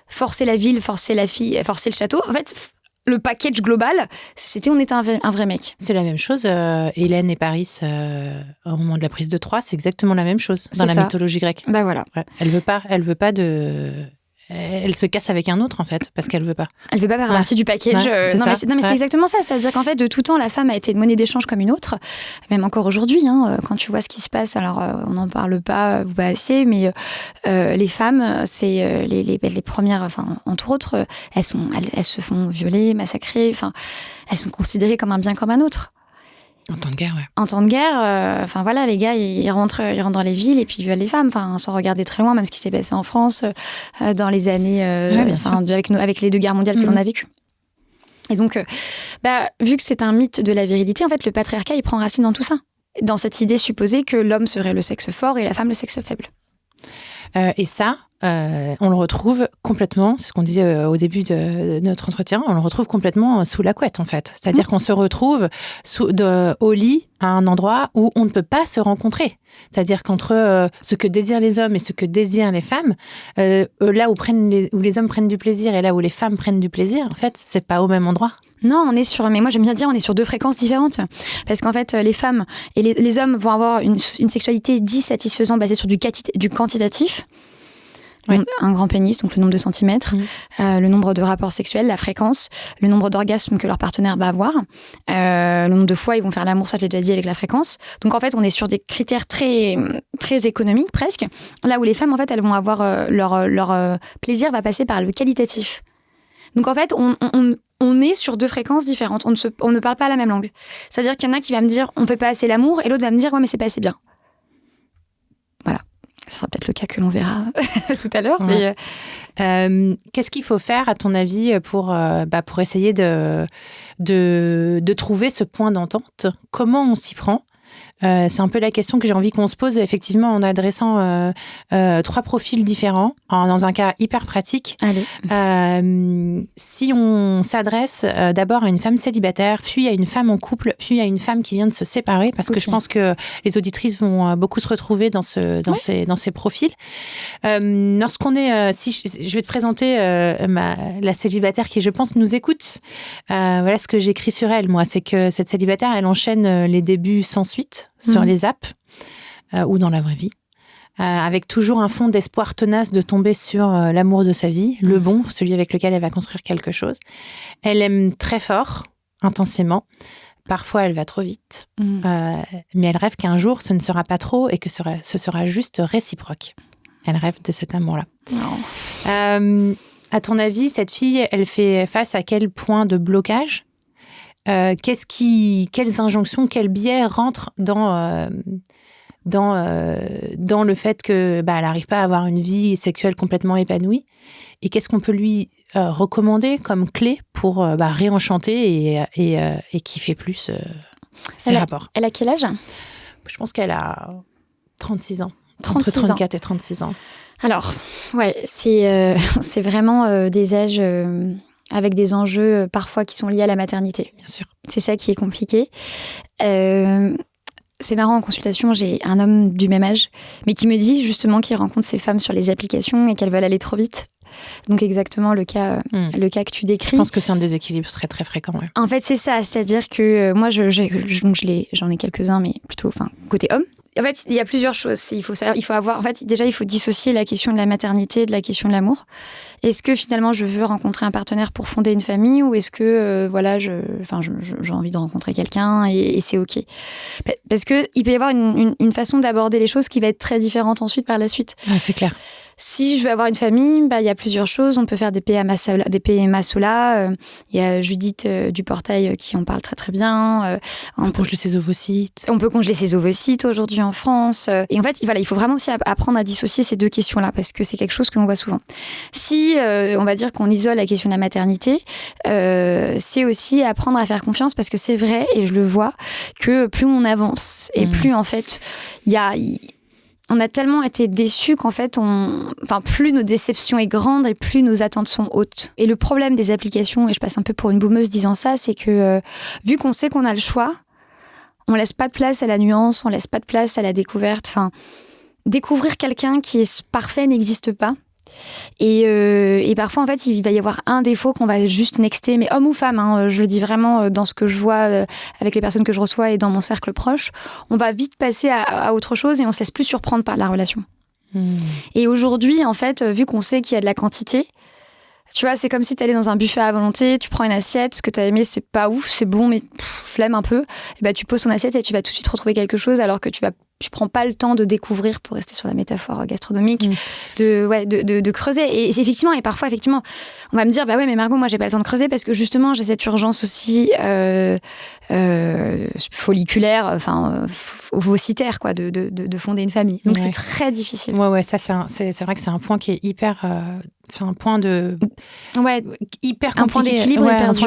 Forcer la ville, forcer la fille, forcer le château. En fait, le package global, c'était on était un vrai mec. C'est la même chose. Hélène et Paris, au moment de la prise de Troie, c'est exactement la même chose dans la mythologie grecque. Bah voilà. Ouais. Elle veut pas de. Elle se casse avec un autre, en fait, parce qu'elle veut pas. Elle veut pas faire partie du package. C'est exactement ça. C'est-à-dire qu'en fait, de tout temps, la femme a été une monnaie d'échange comme une autre. Même encore aujourd'hui, quand tu vois ce qui se passe, alors on n'en parle pas ou pas assez, mais les femmes, c'est les premières, enfin, entre autres, elles se font violer, massacrer, enfin, elles sont considérées comme un bien comme un autre. En temps de guerre, ouais. En temps de guerre, voilà, les gars, ils rentrent dans les villes et puis ils violent les femmes, sans regarder très loin, même ce qui s'est passé en France dans les années, avec les 2 guerres mondiales que l'on a vécues. Et donc, vu que c'est un mythe de la virilité, en fait, le patriarcat, il prend racine dans tout ça. Dans cette idée supposée que l'homme serait le sexe fort et la femme le sexe faible. Et ça, on le retrouve complètement, c'est ce qu'on disait au début de notre entretien, on le retrouve complètement sous la couette, en fait. C'est-à-dire qu'on se retrouve au lit, à un endroit où on ne peut pas se rencontrer. C'est-à-dire qu'entre ce que désirent les hommes et ce que désirent les femmes, là où les hommes prennent du plaisir et là où les femmes prennent du plaisir, en fait, c'est pas au même endroit. Non, mais moi j'aime bien dire, on est sur 2 fréquences différentes. Parce qu'en fait, les femmes et les hommes vont avoir une sexualité dissatisfaisante basée sur du quantitatif. Oui. Un grand pénis, donc le nombre de centimètres, le nombre de rapports sexuels, la fréquence, le nombre d'orgasmes que leur partenaire va avoir, le nombre de fois ils vont faire l'amour, ça je l'ai déjà dit, avec la fréquence. Donc en fait, on est sur des critères très, très économiques presque, là où les femmes, en fait, elles vont avoir leur plaisir va passer par le qualitatif. Donc en fait, on est sur 2 fréquences différentes, on ne parle pas la même langue. C'est-à-dire qu'il y en a qui va me dire on fait pas assez l'amour et l'autre va me dire ouais mais c'est pas assez bien. Voilà. Ce sera peut-être le cas que l'on verra tout à l'heure. Ouais. Mais qu'est-ce qu'il faut faire, à ton avis, pour essayer de trouver ce point d'entente ? Comment on s'y prend ? C'est un peu la question que j'ai envie qu'on se pose, effectivement, en adressant 3 profils différents, dans un cas hyper pratique. Allez. Si on s'adresse d'abord à une femme célibataire, puis à une femme en couple, puis à une femme qui vient de se séparer, parce que je pense que les auditrices vont beaucoup se retrouver dans ces profils. Lorsqu'on est... je vais te présenter la célibataire qui, je pense, nous écoute. Voilà ce que j'écris sur elle, moi. C'est que cette célibataire, elle enchaîne les débuts sans suite sur les apps ou dans la vraie vie, avec toujours un fond d'espoir tenace de tomber sur l'amour de sa vie, le bon, celui avec lequel elle va construire quelque chose. Elle aime très fort, intensément. Parfois, elle va trop vite. Mais elle rêve qu'un jour, ce ne sera pas trop et que ce sera juste réciproque. Elle rêve de cet amour-là. À ton avis, cette fille, elle fait face à quel point de blocage ? Quelles injonctions, quels biais rentrent dans le fait que elle n'arrive pas à avoir une vie sexuelle complètement épanouie, et qu'est-ce qu'on peut lui recommander comme clé pour réenchanter et kiffer plus ses rapports. Elle a quel âge ? Je pense qu'elle a 36 ans. 36 entre 34 et 36 ans. Alors, ouais, c'est vraiment des âges... avec des enjeux parfois qui sont liés à la maternité. Bien sûr. C'est ça qui est compliqué. C'est marrant, en consultation, j'ai un homme du même âge, mais qui me dit justement qu'il rencontre ces femmes sur les applications et qu'elles veulent aller trop vite. Donc exactement le cas que tu décris. Je pense que c'est un déséquilibre très très fréquent. Ouais. En fait, c'est ça, c'est-à-dire que moi, j'en ai quelques-uns, mais plutôt côté homme. En fait, il y a plusieurs choses. Il faut dissocier la question de la maternité de la question de l'amour. Est-ce que finalement je veux rencontrer un partenaire pour fonder une famille, ou est-ce que j'ai envie de rencontrer quelqu'un et c'est ok. Parce que il peut y avoir une façon d'aborder les choses qui va être très différente ensuite par la suite. Ouais, c'est clair. Si je veux avoir une famille, il y a plusieurs choses. On peut faire des PMA Sola. Il y a Judith du Portail qui en parle très très bien. On peut congeler ses ovocytes. On peut congeler ses ovocytes aujourd'hui en France. Et en fait, il faut vraiment aussi apprendre à dissocier ces 2 questions-là, parce que c'est quelque chose que l'on voit souvent. Si on va dire qu'on isole la question de la maternité, c'est aussi apprendre à faire confiance, parce que c'est vrai, et je le vois, que plus on avance et plus en fait, on a tellement été déçus qu'en fait, plus nos déceptions est grande et plus nos attentes sont hautes. Et le problème des applications, et je passe un peu pour une boumeuse disant ça, c'est que vu qu'on sait qu'on a le choix, on laisse pas de place à la nuance, on laisse pas de place à la découverte. Enfin, découvrir quelqu'un qui est parfait n'existe pas. Et parfois, en fait, il va y avoir un défaut qu'on va juste nexter, mais homme ou femme, je le dis vraiment dans ce que je vois avec les personnes que je reçois et dans mon cercle proche, on va vite passer à autre chose et on se laisse plus surprendre par la relation. Et aujourd'hui, en fait, vu qu'on sait qu'il y a de la quantité, tu vois, c'est comme si tu allais dans un buffet à volonté, tu prends une assiette, ce que tu as aimé, c'est pas ouf, c'est bon, mais flemme un peu. Et tu poses ton assiette et tu vas tout de suite retrouver quelque chose, alors que tu vas tu prends pas le temps de découvrir, pour rester sur la métaphore gastronomique, de creuser. Et effectivement, et parfois, effectivement, on va me dire, bah ouais, mais Margot, moi, j'ai pas le temps de creuser parce que justement, j'ai cette urgence aussi folliculaire, enfin, ovocitaire, quoi, de fonder une famille. Donc, c'est très difficile. Ouais, ça, c'est vrai que c'est un point qui est hyper... un point de... hyper compliqué. Un point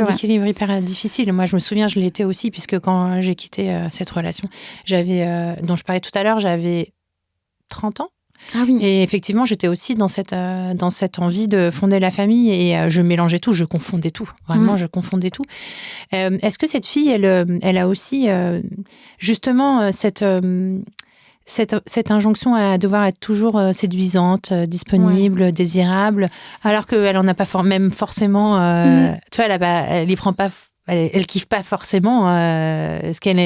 d'équilibre hyper difficile. Moi, je me souviens, je l'étais aussi, puisque quand j'ai quitté cette relation, dont je parlais tout à l'heure, j'avais 30 ans. Ah oui. Et effectivement, j'étais aussi dans cette envie de fonder la famille et je mélangeais tout, je confondais tout. Vraiment, je confondais tout. Est-ce que cette fille, elle a aussi justement cette injonction à devoir être toujours séduisante, disponible, désirable, alors qu'elle en a pas même forcément... Tu vois, elle y prend pas... Elle kiffe pas forcément ce qu'elle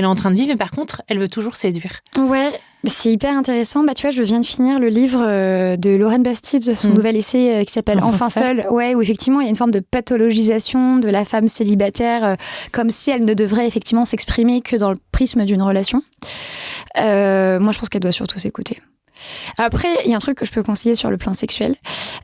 est en train de vivre, mais par contre, elle veut toujours séduire. Ouais, c'est hyper intéressant. Bah, tu vois, je viens de finir le livre de Lorraine Bastide, son nouvel essai qui s'appelle Enfin seule, où effectivement, il y a une forme de pathologisation de la femme célibataire, comme si elle ne devrait effectivement s'exprimer que dans le prisme d'une relation. Moi, je pense qu'elle doit surtout s'écouter. Après, il y a un truc que je peux conseiller sur le plan sexuel.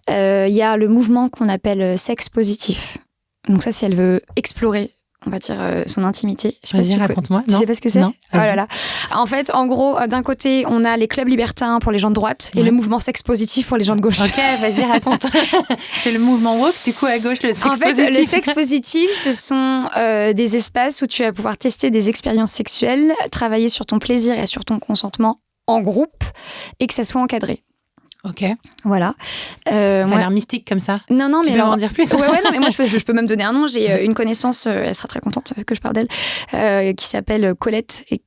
Il y a le mouvement qu'on appelle sexe positif. Donc ça, si elle veut explorer, on va dire, son intimité. Vas-y, raconte-moi. Tu sais pas ce que c'est ? Non. Oh là là. En fait, en gros, d'un côté, on a les clubs libertins pour les gens de droite et le mouvement sexe positif pour les gens de gauche. Ok, vas-y, raconte. C'est le mouvement woke, du coup, à gauche, le sexe positif. En fait, le sexe positif, ce sont des espaces où tu vas pouvoir tester des expériences sexuelles, travailler sur ton plaisir et sur ton consentement en groupe et que ça soit encadré. Ok. Voilà. Ça a l'air mystique comme ça. Non, mais tu peux m'en dire plus. Ouais, non, mais moi je peux même donner un nom. J'ai une connaissance, elle sera très contente que je parle d'elle, qui s'appelle Colette et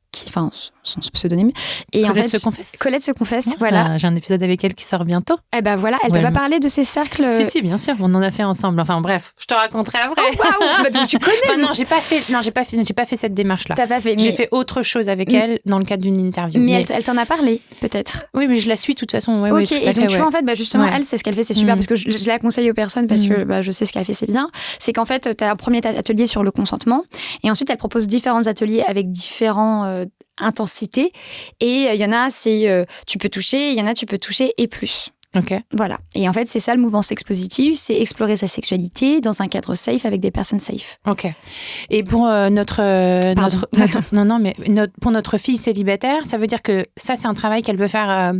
son pseudonyme. Et Colette se confesse. Colette se confesse, voilà. J'ai un épisode avec elle qui sort bientôt. Eh ben voilà, elle t'a pas parlé de ces cercles. Si, bien sûr, on en a fait ensemble. Enfin bref, je te raconterai après. Oh, waouh, bah, donc tu connais. Enfin, non, j'ai pas fait cette démarche-là. T'as pas fait. J'ai fait autre chose avec elle dans le cadre d'une interview. Mais elle t'en a parlé, peut-être. Oui, mais je la suis de toute façon. Ouais, ok, oui, tout à et donc fait, tu vois, en fait, justement, elle, c'est ce qu'elle fait, c'est super, parce que je la conseille aux personnes, parce que je sais ce qu'elle fait, c'est bien. C'est qu'en fait, tu as un premier atelier sur le consentement, et ensuite, elle propose différents ateliers avec différents intensités, et il y en a, c'est tu peux toucher, il y en a, tu peux toucher et plus. Ok. Voilà. Et en fait, c'est ça le mouvement sexe positif, c'est explorer sa sexualité dans un cadre safe avec des personnes safe. Ok. Et pour pour notre fille célibataire, ça veut dire que ça, c'est un travail qu'elle peut faire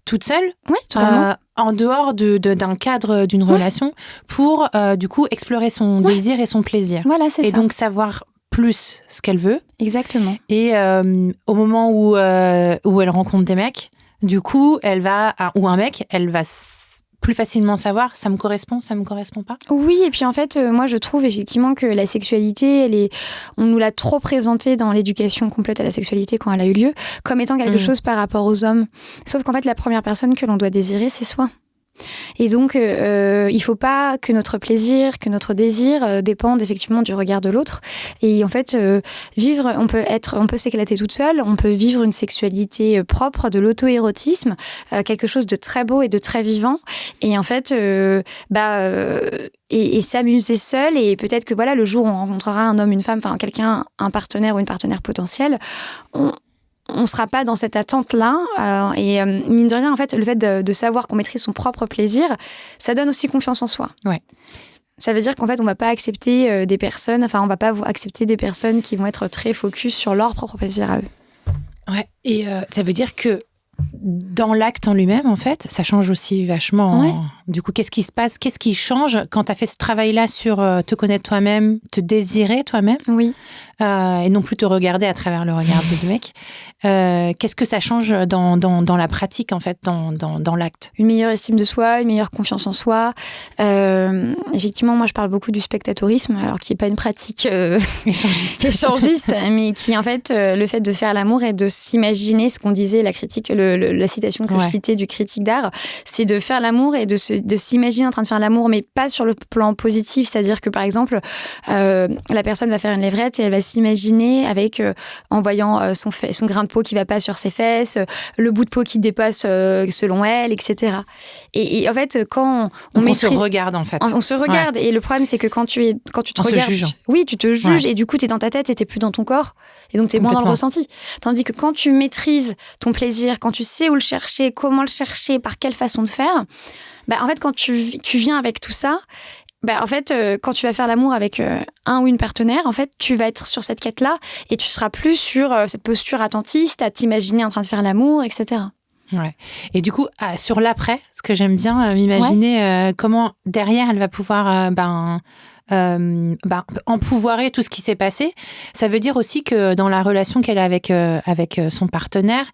toute seule. Oui, totalement. En dehors d'un cadre d'une relation, pour du coup explorer son désir et son plaisir. Voilà, c'est ça. Et donc savoir plus ce qu'elle veut. Exactement. Et au moment où elle rencontre des mecs, du coup, ou un mec, elle va plus facilement savoir ça me correspond pas. Oui, et puis en fait, moi je trouve effectivement que la sexualité, on nous l'a trop présentée dans l'éducation complète à la sexualité quand elle a eu lieu, comme étant quelque chose par rapport aux hommes. Sauf qu'en fait, la première personne que l'on doit désirer, c'est soi. Et donc, il faut pas que notre plaisir, que notre désir dépendent effectivement du regard de l'autre. Et en fait, on peut s'éclater toute seule, on peut vivre une sexualité propre, de l'auto-érotisme, quelque chose de très beau et de très vivant. Et en fait, et s'amuser seul. Et peut-être que voilà, le jour où on rencontrera un homme, une femme, enfin quelqu'un, un partenaire ou une partenaire potentielle, on ne sera pas dans cette attente-là. Et mine de rien, en fait, le fait de savoir qu'on maîtrise son propre plaisir, ça donne aussi confiance en soi. Ouais. Ça veut dire qu'en fait, on ne va pas accepter des personnes, on va pas accepter des personnes qui vont être très focus sur leur propre plaisir à eux. Ouais. Et ça veut dire que dans l'acte en lui-même, en fait, ça change aussi vachement. Ouais. Du coup, qu'est-ce qui se passe ? Qu'est-ce qui change quand tu as fait ce travail-là sur te connaître toi-même, te désirer toi-même ? Oui. Et non plus te regarder à travers le regard du mec. Qu'est-ce que ça change dans la pratique, en fait, dans l'acte ? Une meilleure estime de soi, une meilleure confiance en soi. Effectivement, moi, je parle beaucoup du spectatorisme, alors qui n'est pas une pratique échangiste, mais qui, en fait, le fait de faire l'amour et de s'imaginer ce qu'on disait, la critique, la citation que je citais du critique d'art, c'est de faire l'amour et de se de s'imaginer en train de faire l'amour, mais pas sur le plan positif, c'est-à-dire que par exemple, la personne va faire une lèvrette et elle va s'imaginer avec, en voyant son grain de peau qui va pas sur ses fesses, le bout de peau qui dépasse selon elle, etc. Et en fait, quand on se regarde en fait. On se regarde, et le problème c'est que quand tu te regardes, oui, tu te juges, et du coup t'es dans ta tête et t'es plus dans ton corps, et donc t'es moins dans le ressenti. Tandis que quand tu maîtrises ton plaisir, quand tu sais où le chercher, comment le chercher, par quelle façon de faire, en fait, quand tu viens avec tout ça, en fait, quand tu vas faire l'amour avec un ou une partenaire, en fait, tu vas être sur cette quête-là et tu seras plus sur cette posture attentiste, à t'imaginer en train de faire l'amour, etc. Ouais. Et du coup, sur l'après, ce que j'aime bien m'imaginer comment derrière elle va pouvoir empouvoirer tout ce qui s'est passé. Ça veut dire aussi que dans la relation qu'elle a avec son partenaire,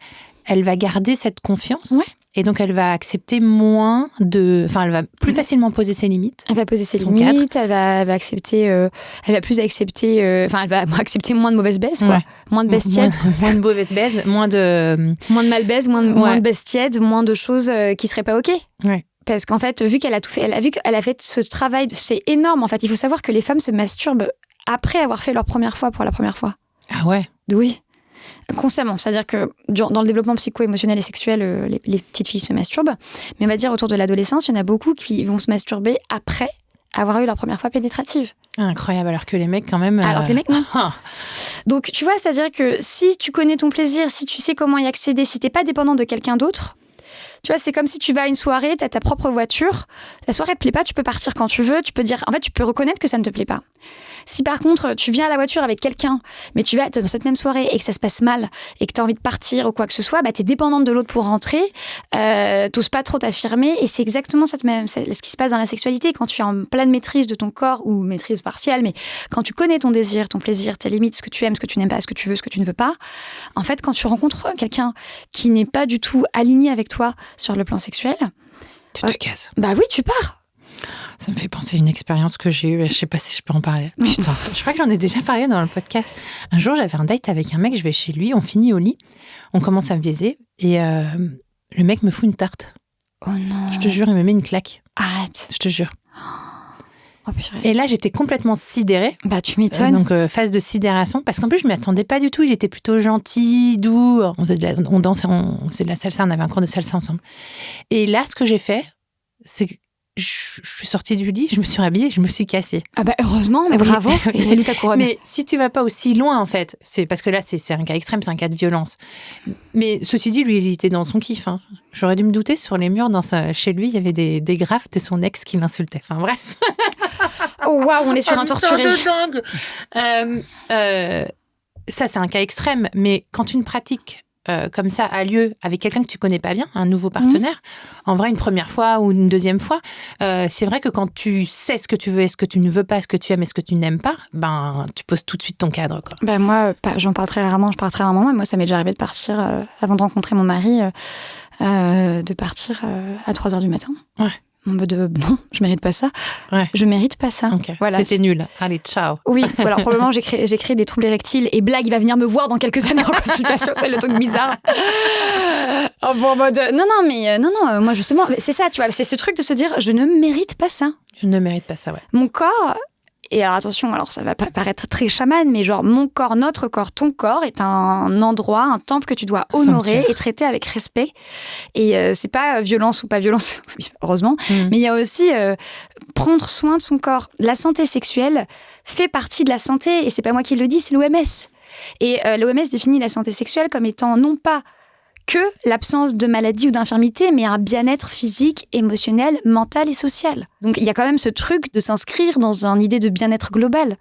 elle va garder cette confiance. Ouais. Et donc, elle va accepter moins elle va plus facilement poser ses limites. Elle va poser ses limites, elle va accepter, elle va plus accepter, elle va accepter moins de mauvaises baises, quoi. Moins de baisse tiède. Moins de mauvaises baises, moins de malbaises, moins de baisse tiède, moins de choses qui seraient pas OK. Ouais. Parce qu'en fait, vu qu'elle a tout fait, vu qu'elle a fait ce travail, c'est énorme, en fait. Il faut savoir que les femmes se masturbent après avoir fait leur première fois pour la première fois. Ah ouais? Oui. Constamment, c'est-à-dire que dans le développement psycho-émotionnel et sexuel, les petites filles se masturbent, mais on va dire autour de l'adolescence, il y en a beaucoup qui vont se masturber après avoir eu leur première fois pénétrative. Incroyable, alors que les mecs quand même... Alors que les mecs, non. Donc, tu vois, c'est-à-dire que si tu connais ton plaisir, si tu sais comment y accéder, si t'es pas dépendant de quelqu'un d'autre, tu vois, c'est comme si tu vas à une soirée, t'as ta propre voiture, la soirée te plaît pas, tu peux partir quand tu veux, tu peux dire, en fait, tu peux reconnaître que ça ne te plaît pas. Si par contre, tu viens à la voiture avec quelqu'un, mais tu vas dans cette même soirée et que ça se passe mal et que tu as envie de partir ou quoi que ce soit, tu es dépendante de l'autre pour rentrer, t'oses pas trop t'affirmer, et c'est exactement ce qui se passe dans la sexualité. Quand tu es en pleine maîtrise de ton corps, ou maîtrise partielle, mais quand tu connais ton désir, ton plaisir, tes limites, ce que tu aimes, ce que tu n'aimes pas, ce que tu veux, ce que tu ne veux pas, en fait, quand tu rencontres quelqu'un qui n'est pas du tout aligné avec toi sur le plan sexuel, tu te casses. Bah oui, tu pars. Ça me fait penser à une expérience que j'ai eue. Je sais pas si je peux en parler. Putain, je crois que j'en ai déjà parlé dans le podcast. Un jour, j'avais un date avec un mec, je vais chez lui, on finit au lit, on commence à me baiser, et le mec me fout une tarte. Oh non. Je te jure, il me met une claque. Arrête. Je te jure. Oh, purée. Et là, j'étais complètement sidérée. Bah, tu m'étonnes. Donc, phase de sidération, parce qu'en plus, je m'y attendais pas du tout. Il était plutôt gentil, doux. On dansait, on faisait de la salsa, on avait un cours de salsa ensemble. Et là, ce que j'ai fait, c'est que je suis sortie du lit, je me suis rhabillée, je me suis cassée. Ah bah heureusement, mais bravo. Et salut ta couronne. Mais si tu vas pas aussi loin, en fait, c'est parce que là, c'est un cas extrême, c'est un cas de violence. Mais ceci dit, lui, il était dans son kiff. Hein. J'aurais dû me douter, sur les murs, chez lui, il y avait des graphes de son ex qui l'insultait. Enfin bref. Oh waouh, on est sur un torturé. Ça, c'est un cas extrême. Mais quand une pratique comme ça a lieu avec quelqu'un que tu connais pas bien, un nouveau partenaire, en vrai, une première fois ou une deuxième fois, c'est vrai que quand tu sais ce que tu veux et ce que tu ne veux pas, ce que tu aimes et ce que tu n'aimes pas, tu poses tout de suite ton cadre, quoi. Ben moi, j'en parle très rarement, je parle très rarement, mais moi, ça m'est déjà arrivé de partir, avant de rencontrer mon mari, de partir à 3h du matin. Ouais. Non, je mérite pas ça. Ouais. Je mérite pas ça. Okay. Voilà, c'était nul. Allez, ciao. Oui, alors probablement j'ai créé des troubles érectiles, et blague, il va venir me voir dans quelques années en consultation, c'est le truc bizarre. En mode non, moi justement, c'est ça, tu vois, c'est ce truc de se dire, je ne mérite pas ça. Je ne mérite pas ça, ouais. Mon corps. Et alors attention, alors ça va pas paraître très chamane, mais genre mon corps, notre corps, ton corps est un endroit, un temple que tu dois honorer et traiter avec respect. Et c'est pas violence ou pas violence, heureusement, mais il y a aussi prendre soin de son corps. La santé sexuelle fait partie de la santé, et c'est pas moi qui le dis, c'est l'OMS. Et l'OMS définit la santé sexuelle comme étant non pas que l'absence de maladie ou d'infirmité, mais un bien-être physique, émotionnel, mental et social. Donc il y a quand même ce truc de s'inscrire dans une idée de bien-être global.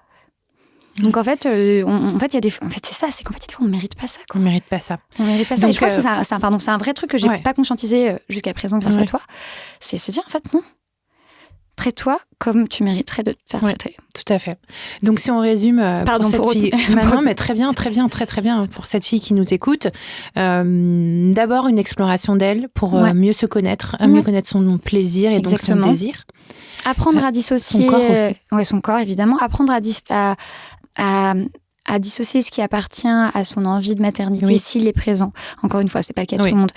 Donc en fait, il y a des fois, en fait c'est ça, c'est qu'en fait des fois on mérite pas ça, quoi. On mérite pas ça. On mérite pas ça. Donc, et je crois que c'est un vrai truc que j'ai pas conscientisé jusqu'à présent grâce à toi. C'est se dire en fait non. Traite-toi comme tu mériterais de te faire traiter. Tout à fait. Donc, si on résume pour cette fille... non, mais très bien pour cette fille qui nous écoute. D'abord, une exploration d'elle pour mieux se connaître, mieux connaître son plaisir et donc son désir. Apprendre à dissocier... Son corps aussi. Son corps, évidemment. Apprendre à dissocier ce qui appartient à son envie de maternité s'il est présent. Encore une fois, c'est pas le cas de tout le monde.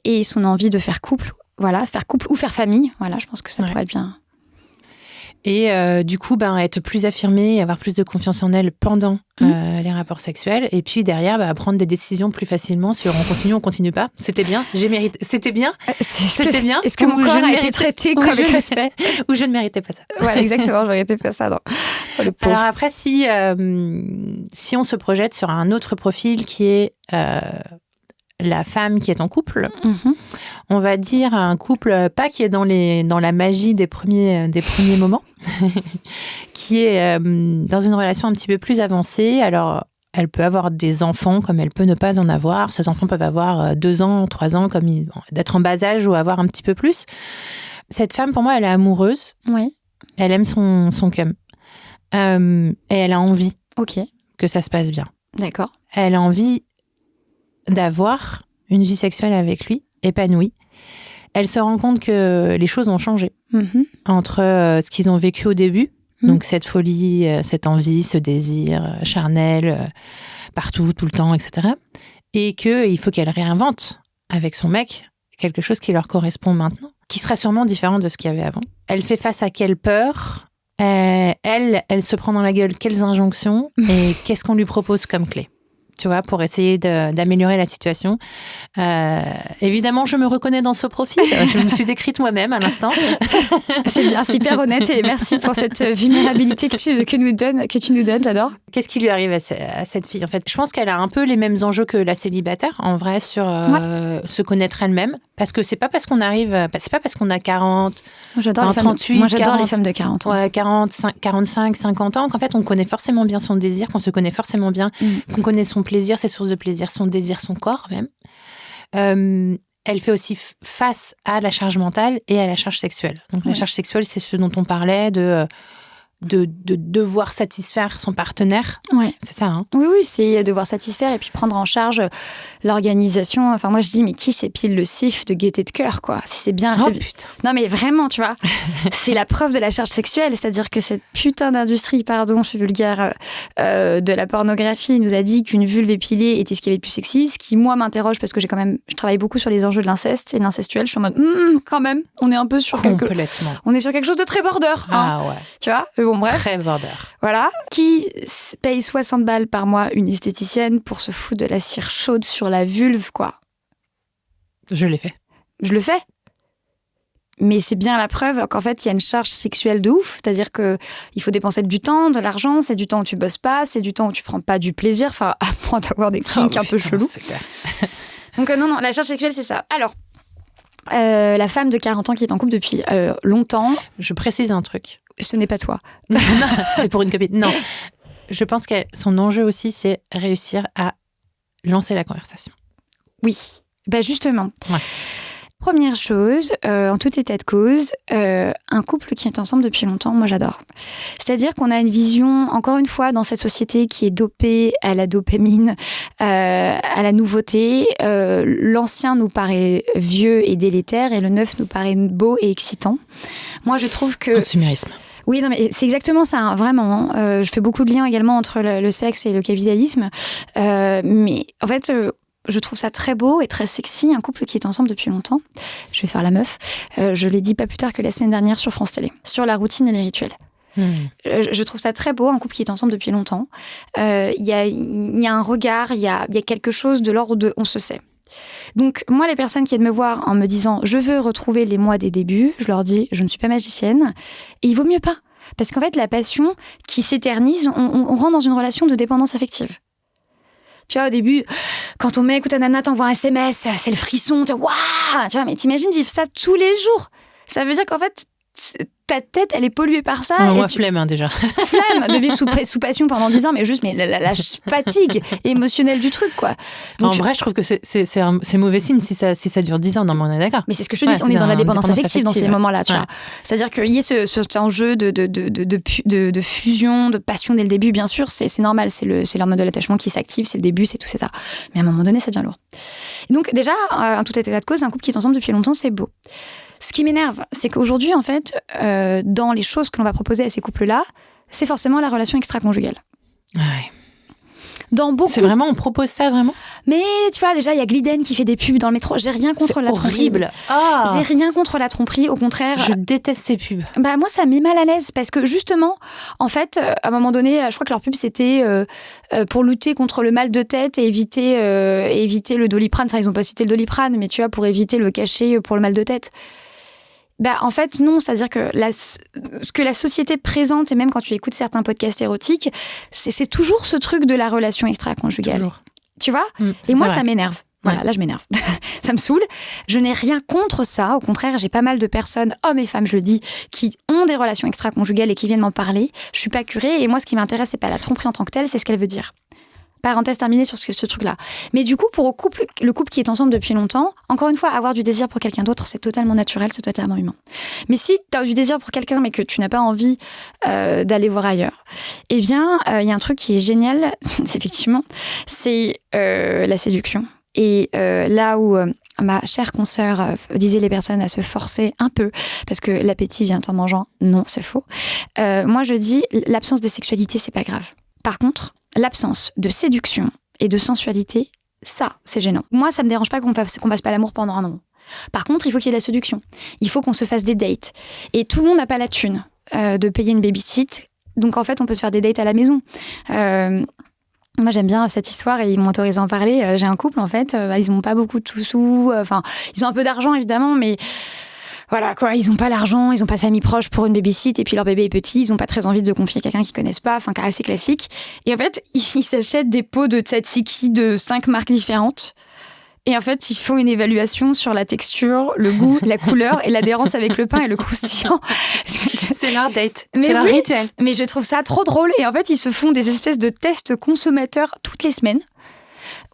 Et son envie de faire couple voilà, faire couple ou faire famille. Voilà, je pense que ça pourrait être bien. Et du coup, être plus affirmée, avoir plus de confiance en elle pendant les rapports sexuels. Et puis derrière, prendre des décisions plus facilement sur on continue pas. C'était bien, j'ai mérité. C'était bien, c'était bien. Est-ce que mon corps a été traité avec respect ou je ne méritais pas ça. Voilà, exactement, je ne méritais pas ça. Non. Oh, le pauvre. Alors après, si on se projette sur un autre profil qui est la femme qui est en couple, on va dire un couple pas qui est dans la magie des premiers moments, qui est dans une relation un petit peu plus avancée. Alors, elle peut avoir des enfants comme elle peut ne pas en avoir. Ces enfants peuvent avoir 2 ans, 3 ans, d'être en bas âge ou avoir un petit peu plus. Cette femme, pour moi, elle est amoureuse. Oui. Elle aime son cum. Et elle a envie que ça se passe bien. D'accord. Elle a envie d'avoir une vie sexuelle avec lui, épanouie. Elle se rend compte que les choses ont changé entre ce qu'ils ont vécu au début, donc cette folie, cette envie, ce désir charnel, partout, tout le temps, etc. Et qu'il faut qu'elle réinvente avec son mec quelque chose qui leur correspond maintenant, qui sera sûrement différent de ce qu'il y avait avant. Elle fait face à quelle peur ? Elle se prend dans la gueule quelles injonctions et qu'est-ce qu'on lui propose comme clé ? Tu vois, pour essayer d'améliorer la situation. Évidemment, je me reconnais dans ce profil. Je me suis décrite moi-même à l'instant. C'est bien, c'est hyper honnête et merci pour cette vulnérabilité que tu nous donnes, j'adore. Qu'est-ce qui lui arrive à cette fille, en fait ? Je pense qu'elle a un peu les mêmes enjeux que la célibataire, en vrai, sur se connaître elle-même. Parce que c'est pas parce qu'on a 40, moi, j'adore 38, moi, j'adore 40, les femmes de 40 ans. Ouais, 40, 45, 50 ans, qu'en fait, on connaît forcément bien son désir, qu'on se connaît forcément bien, qu'on connaît son plaisir, ses sources de plaisir, son désir, son corps même. Elle fait aussi face à la charge mentale et à la charge sexuelle. Donc la charge sexuelle, c'est ce dont on parlait de devoir satisfaire son partenaire. Ouais. C'est ça, hein ? Oui, c'est devoir satisfaire et puis prendre en charge l'organisation. Enfin, moi, je dis, mais qui s'épile le cif de gaieté de cœur, quoi ? Si c'est bien... Oh, putain. Non, mais vraiment, tu vois, c'est la preuve de la charge sexuelle. C'est-à-dire que cette putain d'industrie, pardon, je suis vulgaire, de la pornographie nous a dit qu'une vulve épilée était ce qu'il y avait de plus sexy. Ce qui, moi, m'interroge parce que je travaille beaucoup sur les enjeux de l'inceste et de l'incestuel. Je suis en mode, quand même, on est un peu sur on est sur quelque chose de très border. Ah ouais. Tu vois ? Bon, bref. Très border. Voilà. Qui paye 60 balles par mois une esthéticienne pour se foutre de la cire chaude sur la vulve, quoi ? Je l'ai fait. Je le fais. Mais c'est bien la preuve qu'en fait, il y a une charge sexuelle de ouf. C'est-à-dire qu'il faut dépenser du temps, de l'argent. C'est du temps où tu bosses pas. C'est du temps où tu prends pas du plaisir. Enfin, à moins d'avoir des kinks un peu chelous. C'est clair. Donc non, la charge sexuelle, c'est ça. Alors, la femme de 40 ans qui est en couple depuis longtemps... Je précise un truc. Ce n'est pas toi. Non, c'est pour une copine. Non. Je pense que son enjeu aussi, c'est réussir à lancer la conversation. Oui. Justement. Ouais. Première chose, en tout état de cause, un couple qui est ensemble depuis longtemps, moi j'adore. C'est-à-dire qu'on a une vision, encore une fois, dans cette société qui est dopée à la dopamine, à la nouveauté. L'ancien nous paraît vieux et délétère et le neuf nous paraît beau et excitant. Moi je trouve que... Consumérisme. Oui, non, mais c'est exactement ça, hein, vraiment. Je fais beaucoup de liens également entre le sexe et le capitalisme. Mais en fait... je trouve ça très beau et très sexy, un couple qui est ensemble depuis longtemps. Je vais faire la meuf. Je l'ai dit pas plus tard que la semaine dernière sur France Télé, sur la routine et les rituels. Je trouve ça très beau, un couple qui est ensemble depuis longtemps. Il y a un regard, il y a quelque chose de l'ordre de « on se sait ». Donc, moi, les personnes qui viennent me voir en me disant « je veux retrouver les mois des débuts », je leur dis « je ne suis pas magicienne ». Et il vaut mieux pas. Parce qu'en fait, la passion qui s'éternise, on rentre dans une relation de dépendance affective. Tu vois, au début, quand ton mec ou ta nana t'envoie un SMS, c'est le frisson, waouh, tu vois, mais t'imagines vivre ça tous les jours. Ça veut dire qu'en fait, ta tête, elle est polluée par ça. Moi, flemme, hein, déjà. Flemme de vivre sous passion pendant 10 ans, mais juste la fatigue émotionnelle du truc, quoi. Donc, en vrai, je trouve que c'est mauvais signe si ça dure 10 ans. Non, mais on est d'accord. Mais c'est ce que je te dis, on est dans la dépendance affective dans ces moments-là, tu vois. C'est-à-dire qu'il y ait cet enjeu de fusion, de passion dès le début, bien sûr, c'est normal, c'est l'hormone de l'attachement qui s'active, c'est le début, c'est tout ça. Mais à un moment donné, ça devient lourd. Et donc, déjà, en tout état de cause, un couple qui est ensemble depuis longtemps, c'est beau. Ce qui m'énerve, c'est qu'aujourd'hui, en fait, dans les choses que l'on va proposer à ces couples-là, c'est forcément la relation extra-conjugale. Ouais. Dans beaucoup. C'est vraiment, on propose ça vraiment. Mais tu vois, déjà, il y a Gliden qui fait des pubs dans le métro. J'ai rien contre la tromperie. C'est horrible. Ah. J'ai rien contre la tromperie, au contraire. Je déteste ces pubs. Bah moi, ça me met mal à l'aise parce que justement, en fait, à un moment donné, je crois que leur pub c'était pour lutter contre le mal de tête et éviter le Doliprane. Enfin, ils ont pas cité le Doliprane, mais tu vois, pour éviter le cachet pour le mal de tête. Bah, en fait, non. C'est-à-dire que ce que la société présente, et même quand tu écoutes certains podcasts érotiques, c'est toujours ce truc de la relation extra-conjugale. Toujours. Tu vois ? Et moi, ça m'énerve. Voilà, là, je m'énerve. Ça me saoule. Je n'ai rien contre ça. Au contraire, j'ai pas mal de personnes, hommes et femmes, je le dis, qui ont des relations extra-conjugales et qui viennent m'en parler. Je suis pas curée. Et moi, ce qui m'intéresse, c'est pas la tromperie en tant que telle, c'est ce qu'elle veut dire. Parenthèse terminée sur ce truc-là. Mais du coup, pour le couple qui est ensemble depuis longtemps, encore une fois, avoir du désir pour quelqu'un d'autre, c'est totalement naturel, c'est totalement humain. Mais si tu as du désir pour quelqu'un, mais que tu n'as pas envie d'aller voir ailleurs, eh bien, il y a un truc qui est génial, c'est la séduction. Et là où ma chère consoeur disait les personnes à se forcer un peu, parce que l'appétit vient en mangeant, non, c'est faux. Moi, je dis, l'absence de sexualité, c'est pas grave. Par contre, l'absence de séduction et de sensualité, ça, c'est gênant. Moi, ça me dérange pas qu'on fasse pas l'amour pendant un an. Par contre, il faut qu'il y ait de la séduction. Il faut qu'on se fasse des dates. Et tout le monde n'a pas la thune de payer une babysit. Donc, en fait, on peut se faire des dates à la maison. Moi, j'aime bien cette histoire et ils m'ont autorisé à en parler. J'ai un couple, en fait. Ils n'ont pas beaucoup de sous. Enfin, ils ont un peu d'argent, évidemment, mais... Voilà, quoi, ils n'ont pas l'argent, ils n'ont pas de famille proche pour une babysit, et puis leur bébé est petit, ils n'ont pas très envie de confier à quelqu'un qu'ils ne connaissent pas, enfin, assez classique. Et en fait, ils s'achètent des pots de tzatziki de 5 marques différentes. Et en fait, ils font une évaluation sur la texture, le goût, la couleur et l'adhérence avec le pain et le croustillant. C'est leur date, c'est leur rituel. Mais je trouve ça trop drôle. Et en fait, ils se font des espèces de tests consommateurs toutes les semaines.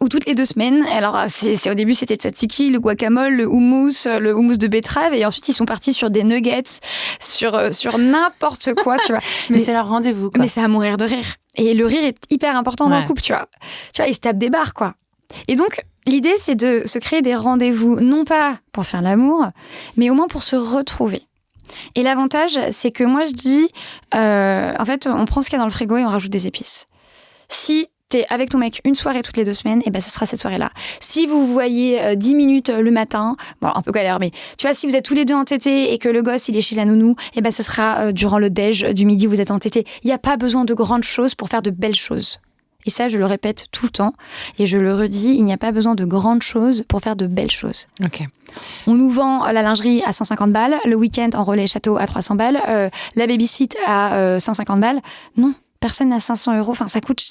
Ou toutes les 2 semaines. Alors, au début, c'était tzatziki, le guacamole, le houmous de betterave. Et ensuite, ils sont partis sur des nuggets, sur n'importe quoi, tu vois. Mais c'est leur rendez-vous, quoi. Mais c'est à mourir de rire. Et le rire est hyper important dans le couple, tu vois. Tu vois, ils se tapent des barres, quoi. Et donc, l'idée, c'est de se créer des rendez-vous, non pas pour faire l'amour, mais au moins pour se retrouver. Et l'avantage, c'est que moi, je dis, en fait, on prend ce qu'il y a dans le frigo et on rajoute des épices. Si t'es avec ton mec une soirée toutes les 2 semaines, et ben ça sera cette soirée-là. Si vous voyez 10 minutes le matin, bon, un peu galère, mais tu vois, si vous êtes tous les deux entêtés et que le gosse il est chez la nounou, et ben ça sera durant le déj du midi, vous êtes entêtés. Il n'y a pas besoin de grandes choses pour faire de belles choses. Et ça, je le répète tout le temps, et je le redis, il n'y a pas besoin de grandes choses pour faire de belles choses. Ok. On nous vend la lingerie à 150 balles, le week-end en relais château à 300 balles, la babysit à 150 balles. Non. Personne n'a 500 €. Enfin, ça coûte.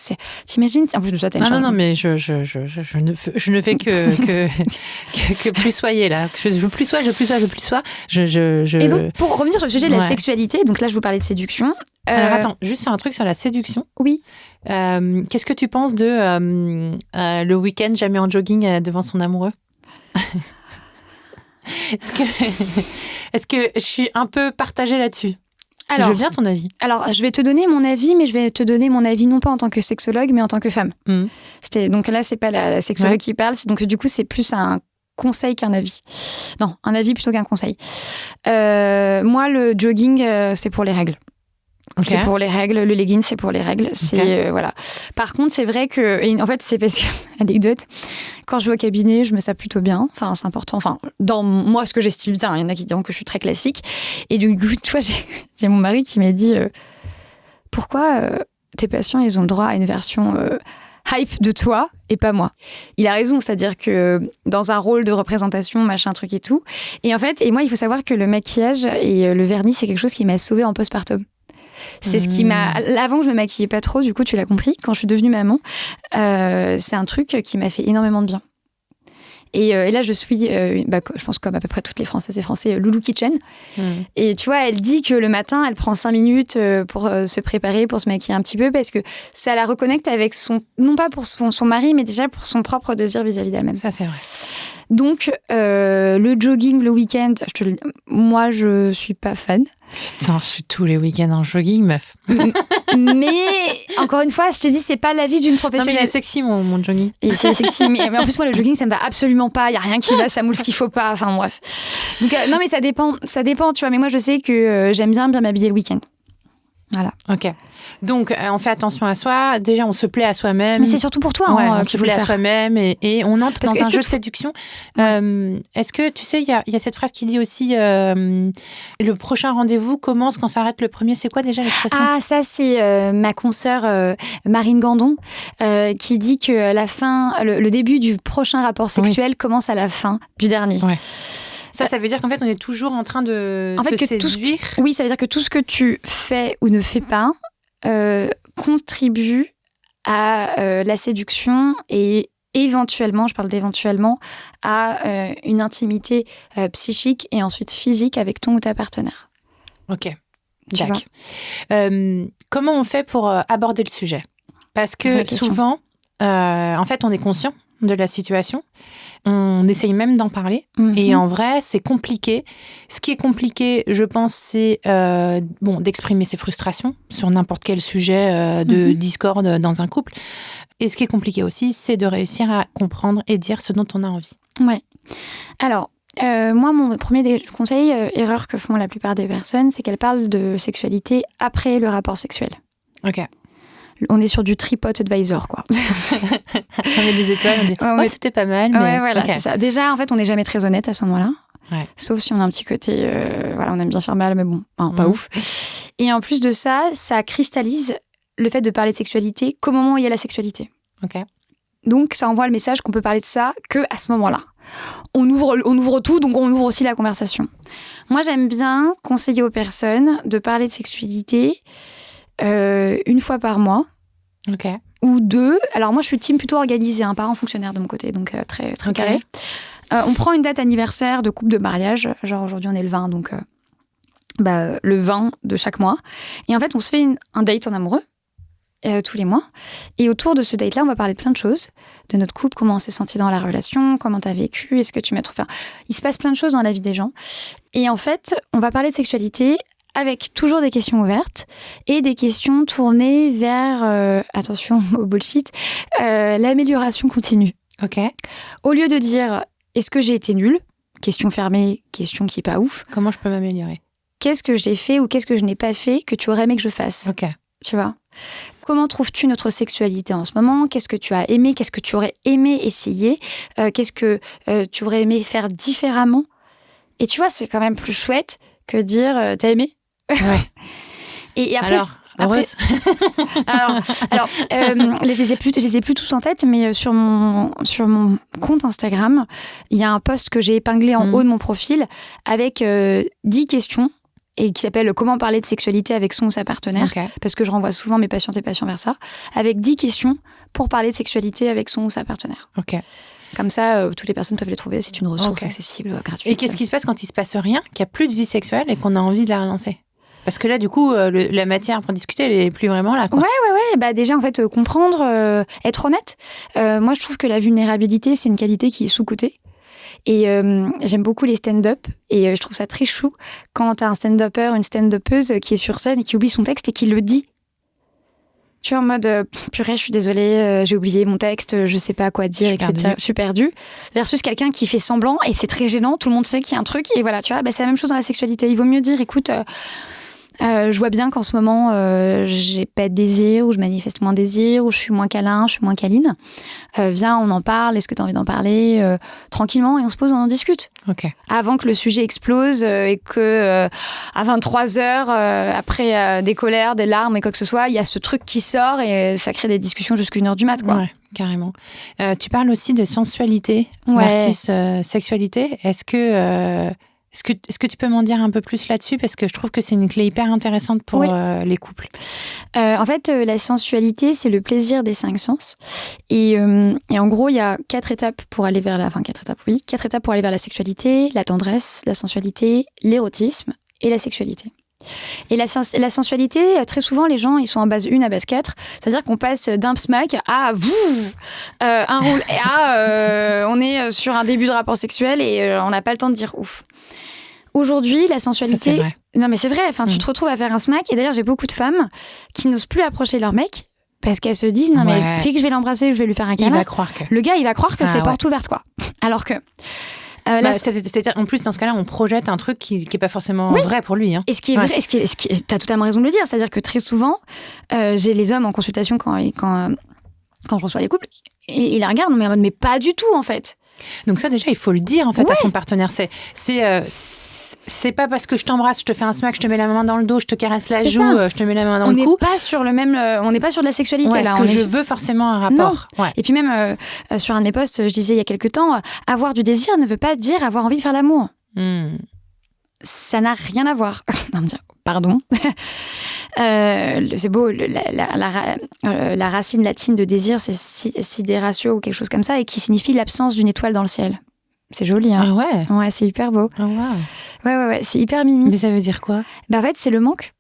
T'imagines ? En plus de ça, t'as une chambre. Non, mais je ne fais que plus soyer là. Je plus sois. Et donc, pour revenir sur le sujet de la sexualité, donc là, je vous parlais de séduction. Alors attends, juste sur un truc sur la séduction. Oui. Qu'est-ce que tu penses de le week-end jamais en jogging devant son amoureux ? Est-ce que je suis un peu partagée là-dessus ? Alors, je veux bien ton avis. Alors, je vais te donner mon avis, mais je vais te donner mon avis non pas en tant que sexologue, mais en tant que femme. Donc là, c'est pas la sexologue qui parle. Donc du coup, c'est plus un conseil qu'un avis. Non, un avis plutôt qu'un conseil. Moi, le jogging, c'est pour les règles. Okay. C'est pour les règles. Le legging, c'est pour les règles. C'est voilà. Par contre, c'est vrai que, en fait, c'est parce que anecdote. Quand je vais au cabinet, je me sens plutôt bien. Enfin, c'est important. Enfin, dans moi, ce que j'estime bien. Il y en a qui diront que je suis très classique. Et du coup, tu vois, j'ai mon mari qui m'a dit pourquoi tes patients, ils ont le droit à une version hype de toi et pas moi. Il a raison, c'est-à-dire que dans un rôle de représentation, machin, truc et tout. Et en fait, moi, il faut savoir que le maquillage et le vernis, c'est quelque chose qui m'a sauvée en postpartum. C'est ce qui m'a... Avant, je me maquillais pas trop, du coup, tu l'as compris. Quand je suis devenue maman, c'est un truc qui m'a fait énormément de bien. Et là, je suis, je pense comme à peu près toutes les Françaises et Français, Loulou Kitchen. Et tu vois, elle dit que le matin, elle prend 5 minutes pour se préparer, pour se maquiller un petit peu, parce que ça la reconnecte avec non pas pour son mari, mais déjà pour son propre désir vis-à-vis d'elle-même. Ça, c'est vrai. Donc, le jogging le week-end, moi, je suis pas fan. Putain, je suis tous les week-ends en jogging, meuf. Mais, encore une fois, je te dis, c'est pas l'avis d'une professionnelle. Non, mais il est sexy, mon jogging. Et c'est sexy, mais en plus, moi, le jogging, ça me va absolument pas. Il y a rien qui va, ça moule ce qu'il faut pas. Enfin, bref. Donc, non, mais ça dépend, tu vois. Mais moi, je sais que j'aime bien m'habiller le week-end. Voilà. Ok. Donc, on fait attention à soi. Déjà, on se plaît à soi-même. Mais c'est surtout pour toi. On se plaît à soi-même et on entre dans un jeu de séduction. Ouais. Est-ce que, tu sais, il y a cette phrase qui dit aussi le prochain rendez-vous commence quand s'arrête le premier. C'est quoi déjà l'expression? Ah, ça, c'est ma consoeur Marine Gandon qui dit que la fin, le début du prochain rapport sexuel commence à la fin du dernier. Ouais. Ça veut dire qu'en fait, on est toujours en train de se séduire. Oui, ça veut dire que tout ce que tu fais ou ne fais pas contribue à la séduction et éventuellement, je parle d'éventuellement, à une intimité psychique et ensuite physique avec ton ou ta partenaire. Ok, d'accord. Comment on fait pour aborder le sujet? Parce que souvent, en fait, on est conscient de la situation. On essaye même d'en parler. Et en vrai, c'est compliqué. Ce qui est compliqué, je pense, c'est d'exprimer ses frustrations sur n'importe quel sujet de discorde dans un couple. Et ce qui est compliqué aussi, c'est de réussir à comprendre et dire ce dont on a envie. Ouais. Alors, moi, mon premier conseil, erreur que font la plupart des personnes, c'est qu'elles parlent de sexualité après le rapport sexuel. Ok. On est sur du tripod advisor, quoi. On met des étoiles, on dit c'était pas mal. Mais... Ouais, voilà, c'est ça. Déjà, en fait, on n'est jamais très honnête à ce moment-là. Ouais. Sauf si on a un petit côté, on aime bien faire mal, mais bon, pas ouf. Et en plus de ça, ça cristallise le fait de parler de sexualité qu'au moment où il y a la sexualité. Ok. Donc, ça envoie le message qu'on peut parler de ça qu'à ce moment-là. On ouvre tout, donc on ouvre aussi la conversation. Moi, j'aime bien conseiller aux personnes de parler de sexualité une fois par mois. Ok. Ou 2. Alors moi, je suis team plutôt organisée, parent fonctionnaire de mon côté, donc très, très carré. On prend une date anniversaire de couple de mariage. Genre aujourd'hui, on est le 20, donc le 20 de chaque mois. Et en fait, on se fait un date en amoureux tous les mois. Et autour de ce date-là, on va parler de plein de choses. De notre couple, comment on s'est senti dans la relation, comment t'as vécu, est-ce que tu m'as trouvé... Enfin, il se passe plein de choses dans la vie des gens. Et en fait, on va parler de sexualité avec toujours des questions ouvertes et des questions tournées vers, attention au bullshit, l'amélioration continue. Ok. Au lieu de dire « est-ce que j'ai été nulle ?» Question fermée, question qui est pas ouf. Comment je peux m'améliorer? Qu'est-ce que j'ai fait ou qu'est-ce que je n'ai pas fait que tu aurais aimé que je fasse? Ok. Tu vois? Comment trouves-tu notre sexualité en ce moment? Qu'est-ce que tu as aimé? Qu'est-ce que tu aurais aimé essayer? Qu'est-ce que tu aurais aimé faire différemment? Et tu vois, c'est quand même plus chouette que dire « t'as aimé ?» Ouais. Et après, heureuse. alors, je les ai plus tous en tête, mais sur mon compte Instagram, il y a un post que j'ai épinglé en haut de mon profil avec 10 questions et qui s'appelle « Comment parler de sexualité avec son ou sa partenaire ?» parce que je renvoie souvent mes patientes et patients vers ça, avec 10 questions pour parler de sexualité avec son ou sa partenaire. Ok. Comme ça, toutes les personnes peuvent les trouver. C'est une ressource accessible, gratuite. Et qu'est-ce qui se passe quand il se passe rien, qu'il n'y a plus de vie sexuelle et qu'on a envie de la relancer? Parce que là, du coup, la matière pour discuter, elle n'est plus vraiment là, quoi. Ouais. Déjà, en fait, comprendre, être honnête. Moi, je trouve que la vulnérabilité, c'est une qualité qui est sous-cotée. Et j'aime beaucoup les stand-up. Et je trouve ça très chou quand t'as un stand-upper, une stand-upeuse qui est sur scène et qui oublie son texte et qui le dit. Tu vois, en mode, purée, je suis désolée, j'ai oublié mon texte, je sais pas quoi dire, etc. Je suis perdue. Versus quelqu'un qui fait semblant et c'est très gênant, tout le monde sait qu'il y a un truc. Et voilà, tu vois, c'est la même chose dans la sexualité. Il vaut mieux dire, écoute... je vois bien qu'en ce moment, j'ai pas de désir, ou je manifeste moins de désir, ou je suis moins câlin, je suis moins câline. Viens, on en parle, est-ce que tu as envie d'en parler tranquillement, et on se pose, on en discute. Okay. Avant que le sujet explose et que à 23h, après des colères, des larmes et quoi que ce soit, il y a ce truc qui sort et ça crée des discussions jusqu'à 1h du mat', quoi. Ouais, carrément. Tu parles aussi de sensualité versus sexualité. Est-ce que tu peux m'en dire un peu plus là-dessus? Parce que je trouve que c'est une clé hyper intéressante pour les couples. En fait, la sensualité, c'est le plaisir des 5 sens. Et en gros, il y a 4 étapes pour aller vers la... Enfin, 4 étapes pour aller vers la sexualité, la tendresse, la sensualité, l'érotisme et la sexualité. Et la sensualité, très souvent, les gens, ils sont en base 1 à base 4. C'est-à-dire qu'on passe d'un smack à un roule et à on est sur un début de rapport sexuel et on n'a pas le temps de dire ouf. Aujourd'hui, la sensualité... Ça, c'est vrai. Non, mais c'est vrai. Enfin, tu te retrouves à faire un smack. Et d'ailleurs, j'ai beaucoup de femmes qui n'osent plus approcher leur mec parce qu'elles se disent, non, mais tu sais que je vais l'embrasser, je vais lui faire un câlin. Il va croire que... Le gars, il va croire que c'est porte ouverte, quoi. Alors que... C'est-à-dire, en plus, dans ce cas-là, on projette un truc qui n'est pas forcément vrai pour lui. Hein. Et ce qui est vrai, t'as totalement raison de le dire, c'est-à-dire que très souvent, j'ai les hommes en consultation quand je reçois les couples, ils la regardent, mais en mode, mais pas du tout, en fait. Donc ça, déjà, il faut le dire, en fait, à son partenaire. C'est pas parce que je t'embrasse, je te fais un smack, je te mets la main dans le dos, je te caresse la joue, je te mets la main dans le cou. On n'est pas sur le même, on n'est pas sur de la sexualité là. Je veux forcément un rapport. Ouais. Et puis même sur un de mes posts, je disais il y a quelque temps, avoir du désir ne veut pas dire avoir envie de faire l'amour. Ça n'a rien à voir. Non, me dire, pardon. C'est beau, la racine latine de désir, c'est sidératio ou quelque chose comme ça, et qui signifie l'absence d'une étoile dans le ciel. C'est joli, hein. Ah ouais. Ouais, c'est hyper beau. Ah wow. Ouais, c'est hyper mimi. Mais ça veut dire quoi ? En fait, c'est le manque.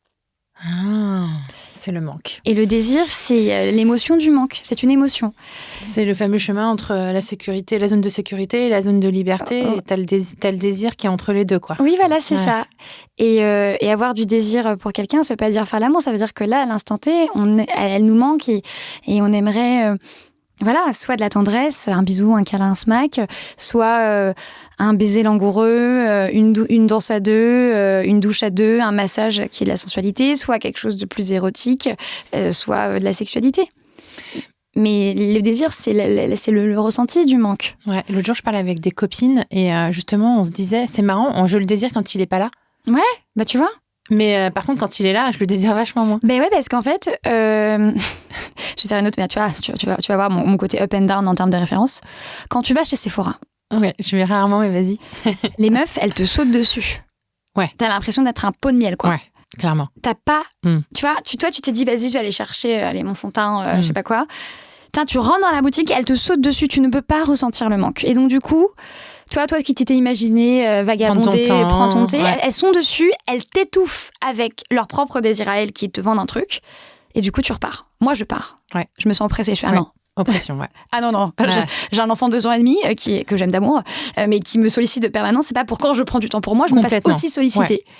Ah, c'est le manque. Et le désir, c'est l'émotion du manque. C'est une émotion. C'est le fameux chemin entre la sécurité, la zone de sécurité et la zone de liberté. Et t'as le désir qui est entre les deux, quoi. Oui, voilà, c'est ça. Et avoir du désir pour quelqu'un, ça veut pas dire faire l'amour. Ça veut dire que là, à l'instant T, elle nous manque et on aimerait... Voilà, soit de la tendresse, un bisou, un câlin, un smack, soit un baiser langoureux, une danse à deux, une douche à deux, un massage qui est de la sensualité, soit quelque chose de plus érotique, soit de la sexualité. Mais le désir, c'est le ressenti du manque. Ouais, l'autre jour, je parlais avec des copines et justement, on se disait, c'est marrant, je le désire quand il est pas là. Ouais, bah tu vois. Mais par contre, quand il est là, je le désire vachement moins. Ben ouais, parce qu'en fait, je vais faire une autre, mais tu vas voir mon côté up and down en termes de référence. Quand tu vas chez Sephora. Ouais, je vais rarement, mais vas-y. Les meufs, elles te sautent dessus. Ouais. T'as l'impression d'être un pot de miel, quoi. Ouais, clairement. T'as pas... Tu vois, tu t'es dit, vas-y, je vais aller chercher mon fond de teint, je sais pas quoi. Tu rentres dans la boutique, elles te sautent dessus, tu ne peux pas ressentir le manque. Et donc, du coup... Toi qui t'étais imaginé vagabonder, prends ton thé, elles sont dessus, elles t'étouffent avec leur propre désir à elles qui te vendent un truc, et du coup tu repars. Moi je pars. Ouais. Je me sens oppressée, je fais non. Oppression, ouais. Ah non. J'ai un enfant de 2 ans et demi que j'aime d'amour, mais qui me sollicite de permanence. C'est pas pour quand je prends du temps pour moi, je me fasse aussi solliciter. Ouais.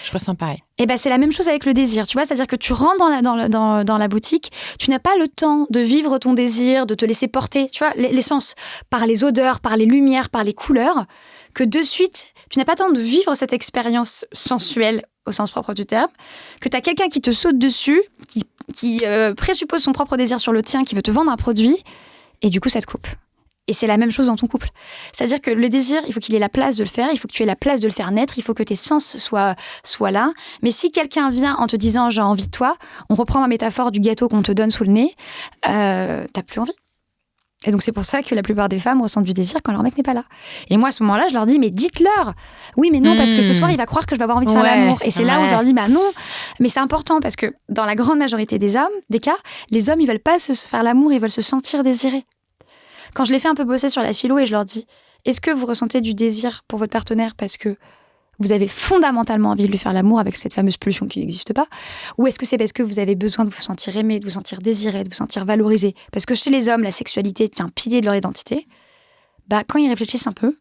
Je ressens pareil. Et ben c'est la même chose avec le désir, tu vois, c'est-à-dire que tu rentres dans la boutique, tu n'as pas le temps de vivre ton désir, de te laisser porter, tu vois, l'essence par les odeurs, par les lumières, par les couleurs, que de suite, tu n'as pas le temps de vivre cette expérience sensuelle au sens propre du terme, que tu as quelqu'un qui te saute dessus, qui présuppose son propre désir sur le tien, qui veut te vendre un produit, et du coup ça te coupe. Et c'est la même chose dans ton couple. C'est-à-dire que le désir, il faut qu'il ait la place de le faire, il faut que tu aies la place de le faire naître, il faut que tes sens soient là. Mais si quelqu'un vient en te disant « j'ai envie de toi », on reprend ma métaphore du gâteau qu'on te donne sous le nez, t'as plus envie. Et donc c'est pour ça que la plupart des femmes ressentent du désir quand leur mec n'est pas là. Et moi à ce moment-là, je leur dis « mais dites-leur !» Oui, mais non, parce que ce soir, il va croire que je vais avoir envie de faire l'amour. Et c'est là où je leur dis « bah non !» Mais c'est important parce que dans la grande majorité des cas, les hommes, ils veulent pas se faire l'amour, ils veulent se sentir désirés. Quand je les fais un peu bosser sur la philo et je leur dis « est-ce que vous ressentez du désir pour votre partenaire parce que vous avez fondamentalement envie de lui faire l'amour avec cette fameuse pulsion qui n'existe pas ? Ou est-ce que c'est parce que vous avez besoin de vous sentir aimé, de vous sentir désiré, de vous sentir valorisé ? Parce que chez les hommes, la sexualité est un pilier de leur identité. Bah, quand ils réfléchissent un peu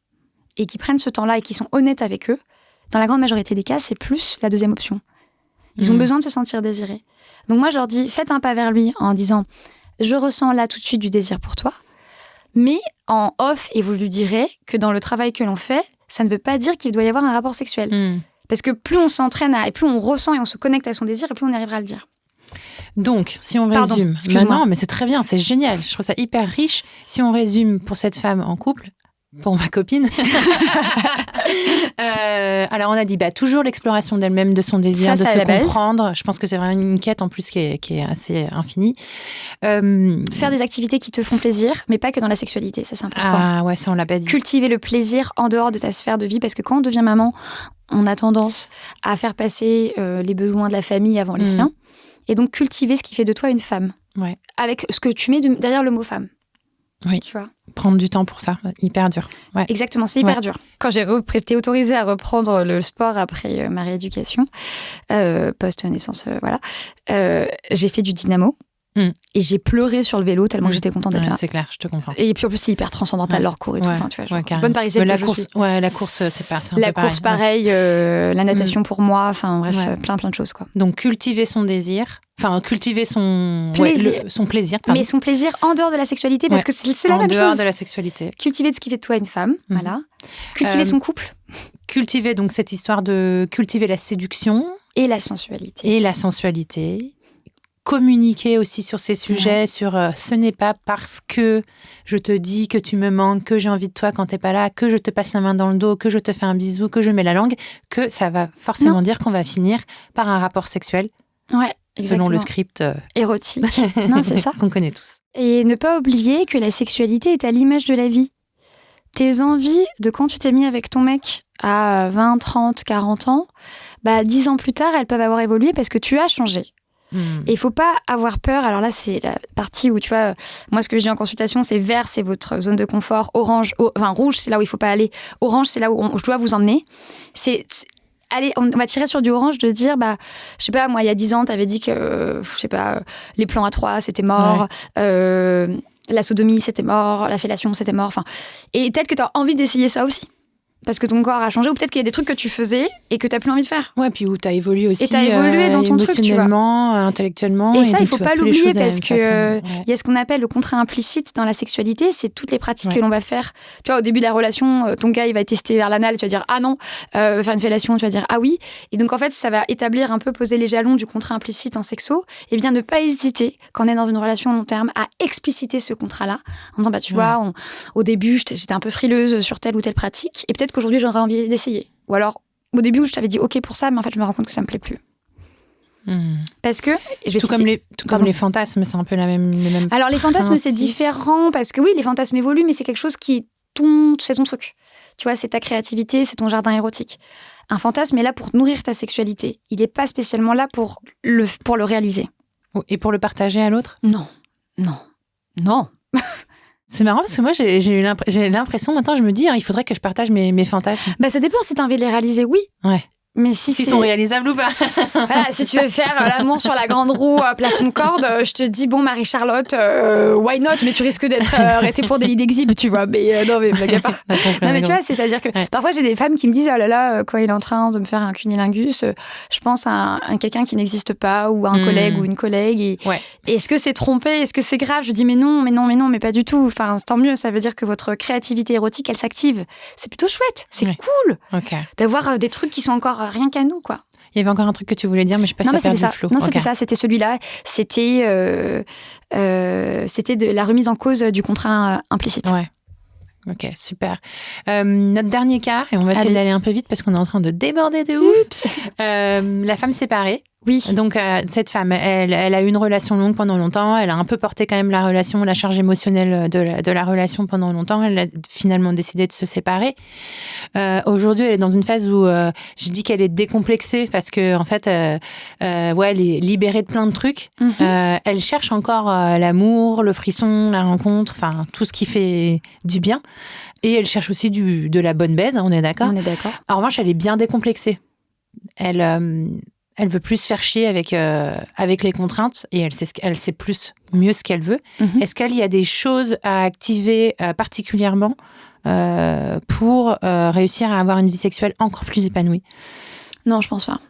et qu'ils prennent ce temps-là et qu'ils sont honnêtes avec eux, dans la grande majorité des cas, c'est plus la deuxième option. Ils ont besoin de se sentir désirés. Donc moi, je leur dis « faites un pas vers lui en disant « je ressens là tout de suite du désir pour toi ». Mais en off, et vous lui direz que dans le travail que l'on fait, ça ne veut pas dire qu'il doit y avoir un rapport sexuel. Parce que plus on s'entraîne et plus on ressent et on se connecte à son désir, et plus on arrivera à le dire. Donc, si on résume... Non, mais c'est très bien, c'est génial. Je trouve ça hyper riche. Si on résume pour cette femme en couple, pour ma copine... alors, on a dit toujours l'exploration d'elle-même, de son désir, de se comprendre. Je pense que c'est vraiment une quête en plus qui est assez infinie. Faire des activités qui te font plaisir, mais pas que dans la sexualité, ça c'est important. Ah ouais, ça on l'a pas dit. Cultiver le plaisir en dehors de ta sphère de vie, parce que quand on devient maman, on a tendance à faire passer les besoins de la famille avant les siens. Et donc cultiver ce qui fait de toi une femme. Ouais. Avec ce que tu mets derrière le mot femme. Oui, tu vois. Prendre du temps pour ça, hyper dur. Ouais. Exactement, c'est hyper dur. Quand j'ai été autorisée à reprendre le sport après ma rééducation, post-naissance, j'ai fait du dynamo. Et j'ai pleuré sur le vélo tellement que j'étais contente d'être là. C'est clair, je te comprends. Et puis en plus, c'est hyper transcendantal leur cours et tout. Enfin, tu vois, bonne parisienne. La course, c'est pas ça. La course, pareil. La natation pour moi. Enfin, bref, plein de choses, quoi. Donc, cultiver son désir. Enfin, cultiver son plaisir. Son plaisir, mais son plaisir en dehors de la sexualité, parce que c'est la même chose. En dehors de la sexualité. Cultiver ce qui fait de toi une femme, voilà. Cultiver son couple. Cultiver donc cette histoire de cultiver la séduction. Et la sensualité. Communiquer aussi sur ces sujets, sur ce n'est pas parce que je te dis que tu me manques, que j'ai envie de toi quand t'es pas là, que je te passe la main dans le dos, que je te fais un bisou, que je mets la langue, que ça va forcément dire qu'on va finir par un rapport sexuel. Ouais, exactement. Selon le script érotique. Non, c'est ça. Qu'on connaît tous. Et ne pas oublier que la sexualité est à l'image de la vie. Tes envies de quand tu t'es mis avec ton mec à 20, 30, 40 ans, 10 ans plus tard, elles peuvent avoir évolué parce que tu as changé. Et il faut pas avoir peur. Alors là, c'est la partie où, tu vois, moi, ce que je dis en consultation, c'est vert, c'est votre zone de confort. Orange, rouge, c'est là où il faut pas aller. Orange, c'est là où je dois vous emmener. Allez, on va tirer sur du orange de dire, je sais pas, moi, il y a 10 ans, t'avais dit que, je sais pas, les plans à 3, c'était mort. Ouais. La sodomie, c'était mort. La fellation, c'était mort. Enfin, et peut-être que t'as envie d'essayer ça aussi. Parce que ton corps a changé, ou peut-être qu'il y a des trucs que tu faisais et que tu n'as plus envie de faire. Ouais, puis où tu as évolué aussi. Et tu as évolué dans ton truc, tu vois. Émotionnellement, intellectuellement. Et ça, il ne faut pas l'oublier parce qu'il y a ce qu'on appelle le contrat implicite dans la sexualité. C'est toutes les pratiques que l'on va faire. Tu vois, au début de la relation, ton gars, il va tester vers l'anal, tu vas dire ah non. Faire une fellation, tu vas dire ah oui. Et donc, en fait, ça va établir un peu, poser les jalons du contrat implicite en sexo. Et bien, ne pas hésiter, quand on est dans une relation long terme, à expliciter ce contrat-là. En disant, tu vois, au début, j'étais un peu frileuse sur telle ou telle pratique. Et peut-être qu'aujourd'hui, j'aurais envie d'essayer. Ou alors, au début, où je t'avais dit OK pour ça, mais en fait, je me rends compte que ça me plaît plus. Parce que... Tout comme les fantasmes, c'est un peu les mêmes Alors, les fantasmes, c'est différent, parce que oui, les fantasmes évoluent, mais c'est quelque chose qui est c'est ton truc. Tu vois, c'est ta créativité, c'est ton jardin érotique. Un fantasme est là pour nourrir ta sexualité. Il n'est pas spécialement là pour le réaliser. Et pour le partager à l'autre ? Non. C'est marrant parce que moi, j'ai l'impression, maintenant, je me dis, il faudrait que je partage mes fantasmes. Ça dépend, si tu as envie de les réaliser, oui. Ouais. Mais s'ils sont réalisables ou pas. Voilà, si tu veux faire l'amour sur la grande roue, place Concorde, je te dis, bon, Marie-Charlotte, why not ? Mais tu risques d'être arrêtée pour délit d'exhibe, tu vois. Mais non, mais blague à part. Non, mais tu vois, c'est-à-dire que parfois, j'ai des femmes qui me disent, oh là là, quand il est en train de me faire un cunilingus, je pense à quelqu'un qui n'existe pas, ou à un collègue ou une collègue. Et est-ce que c'est trompé ? Est-ce que c'est grave ? Je dis, mais non, mais pas du tout. Enfin, tant mieux, ça veut dire que votre créativité érotique, elle s'active. C'est plutôt chouette, c'est cool d'avoir des trucs qui sont encore rien qu'à nous, quoi. Il y avait encore un truc que tu voulais dire, mais je passe à perdre le flot. Non, c'était ça, c'était celui-là. C'était de la remise en cause du contrat implicite. Ouais. Ok, super. Notre dernier cas, et on va essayer d'aller un peu vite parce qu'on est en train de déborder de ouf. La femme séparée. Oui. Donc, cette femme, elle a eu une relation longue pendant longtemps. Elle a un peu porté quand même la charge émotionnelle de la relation pendant longtemps. Elle a finalement décidé de se séparer. Aujourd'hui, elle est dans une phase où je dis qu'elle est décomplexée parce que en fait, elle est libérée de plein de trucs. Elle cherche encore l'amour, le frisson, la rencontre, enfin tout ce qui fait du bien. Et elle cherche aussi de la bonne baise. On est d'accord ? On est d'accord. En revanche, elle est bien décomplexée. Elle veut plus se faire chier avec les contraintes et elle sait mieux ce qu'elle veut. Est-ce qu'il y a des choses à activer particulièrement pour réussir à avoir une vie sexuelle encore plus épanouie ? Non, je pense pas.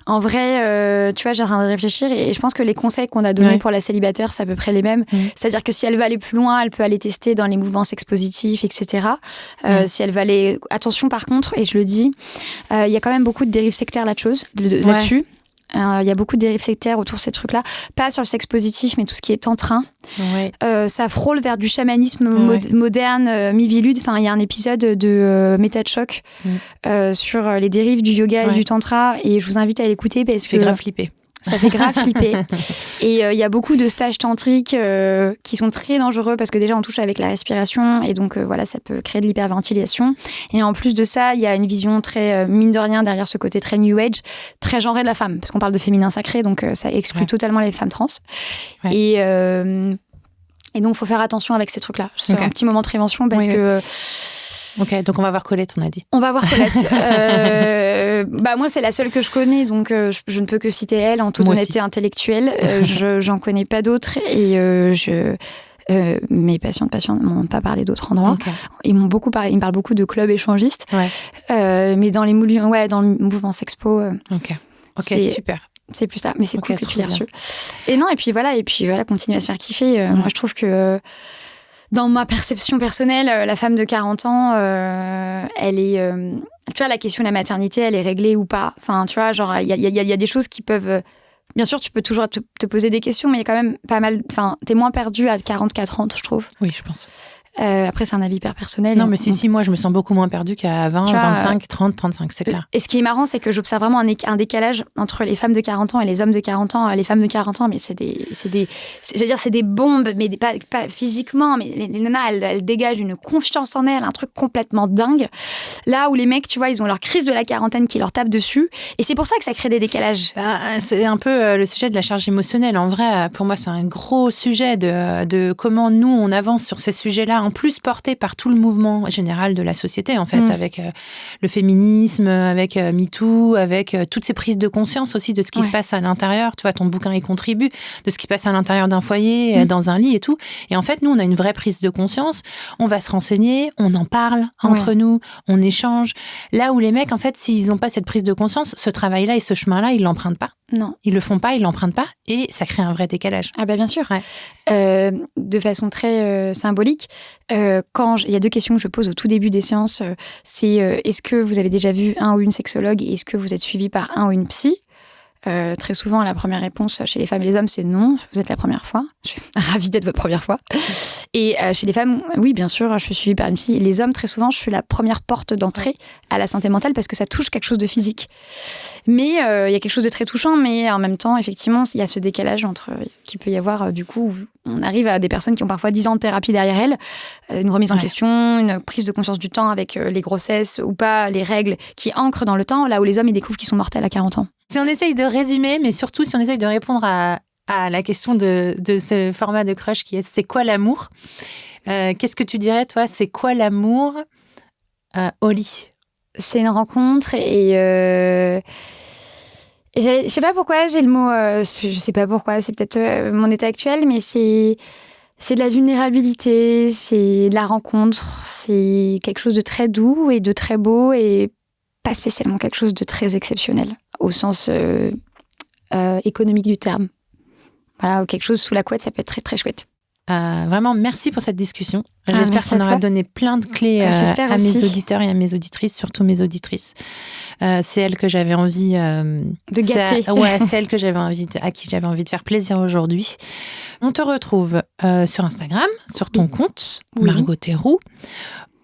En vrai, tu vois, j'ai en train de réfléchir et je pense que les conseils qu'on a donnés pour la célibataire, c'est à peu près les mêmes. C'est-à-dire que si elle veut aller plus loin, elle peut aller tester dans les mouvements sexpositifs, etc. Si elle veut aller... Attention, par contre, et je le dis, il y a quand même beaucoup de dérives sectaires là-dessus. Il y a beaucoup de dérives sectaires autour de ces trucs-là. Pas sur le sexe positif, mais tout ce qui est tantra. Ça frôle vers du chamanisme moderne, Mivilude. Enfin, il y a un épisode de Méta de choc sur les dérives du yoga et du tantra. Et je vous invite à l'écouter parce que... Ça fait grave flipper. Ça fait grave flipper. Et il y a beaucoup de stages tantriques qui sont très dangereux parce que déjà on touche avec la respiration et donc voilà, ça peut créer de l'hyperventilation. Et en plus de ça, il y a une vision très mine de rien derrière ce côté très new age, très genré de la femme, parce qu'on parle de féminin sacré, donc ça exclut totalement les femmes trans. Et donc il faut faire attention avec ces trucs-là. C'est un petit moment de prévention parce que... Ok, donc on va voir Colette, on a dit. On va voir Colette. Moi, c'est la seule que je connais, donc je ne peux que citer elle en toute honnêteté intellectuelle. J'en connais pas d'autres et mes patients ne m'ont pas parlé d'autres endroits. Ils m'ont beaucoup parlé. Ils me parlent beaucoup de clubs échangistes. Mais dans les dans le mouvement sexpo. Ok, super. C'est plus ça, mais c'est cool que tu l'aies reçu. Et non, et puis voilà, continuer à se faire kiffer. Moi, je trouve que Dans ma perception personnelle, la femme de 40 ans, elle est... tu vois, la question de la maternité, elle est réglée ou pas. Enfin, tu vois, genre, il y a des choses qui peuvent... Bien sûr, tu peux toujours te poser des questions, mais il y a quand même pas mal... Enfin, t'es moins perdu à 44 ans, je trouve. Oui, je pense. Après, c'est un avis hyper personnel. Non, mais si, moi, je me sens beaucoup moins perdue qu'à 20, 25, 30, 35, c'est clair. Et ce qui est marrant, c'est que j'observe vraiment un décalage entre les femmes de 40 ans et les hommes de 40 ans. Les femmes de 40 ans, mais c'est des bombes, mais pas physiquement, mais les nanas, elles dégagent une confiance en elles, un truc complètement dingue. Là où les mecs, tu vois, ils ont leur crise de la quarantaine qui leur tape dessus. Et c'est pour ça que ça crée des décalages. C'est un peu le sujet de la charge émotionnelle. En vrai, pour moi, c'est un gros sujet de comment nous, on avance sur ces sujets-là, en plus porté par tout le mouvement général de la société, en fait, avec le féminisme, avec MeToo, avec toutes ces prises de conscience aussi de ce qui se passe à l'intérieur. Tu vois, ton bouquin y contribue, de ce qui se passe à l'intérieur d'un foyer, dans un lit et tout. Et en fait, nous, on a une vraie prise de conscience. On va se renseigner, on en parle entre nous, on échange. Là où les mecs, en fait, s'ils n'ont pas cette prise de conscience, ce travail-là et ce chemin-là, ils l'empruntent pas. Non. Ils le font pas, ils l'empruntent pas, et ça crée un vrai décalage. Ah bah bien sûr. De façon très symbolique, il y a 2 questions que je pose au tout début des séances, c'est est-ce que vous avez déjà vu un ou une sexologue et est-ce que vous êtes suivi par un ou une psy ? Très souvent, la première réponse chez les femmes et les hommes, c'est non, vous êtes la première fois. Je suis ravie d'être votre première fois. Et chez les femmes, oui, bien sûr, je suis suivie par une psy. Et les hommes, très souvent, je suis la première porte d'entrée à la santé mentale parce que ça touche quelque chose de physique. Mais il y a quelque chose de très touchant, mais en même temps, effectivement, il y a ce décalage qu'il peut y avoir. Du coup, on arrive à des personnes qui ont parfois 10 ans de thérapie derrière elles, une remise en question, une prise de conscience du temps avec les grossesses ou pas, les règles qui ancrent dans le temps, là où les hommes, ils découvrent qu'ils sont mortels à 40 ans. Si on essaye de résumer, mais surtout si on essaye de répondre à la question de ce format de crush qui est « c'est quoi l'amour ?» Qu'est-ce que tu dirais, toi, c'est quoi l'amour au lit ? C'est une rencontre et je sais pas pourquoi j'ai le mot, je sais pas pourquoi, c'est peut-être mon état actuel, mais c'est de la vulnérabilité, c'est de la rencontre, c'est quelque chose de très doux et de très beau et pas spécialement quelque chose de très exceptionnel au sens économique du terme. Voilà, quelque chose sous la couette, ça peut être très très chouette. Vraiment, merci pour cette discussion. J'espère qu'on aura donné plein de clés à mes auditeurs et à mes auditrices, surtout mes auditrices. C'est elles que j'avais envie de gâter. C'est elles à qui j'avais envie de faire plaisir aujourd'hui. On te retrouve sur Instagram, sur ton compte, Margot Théroux.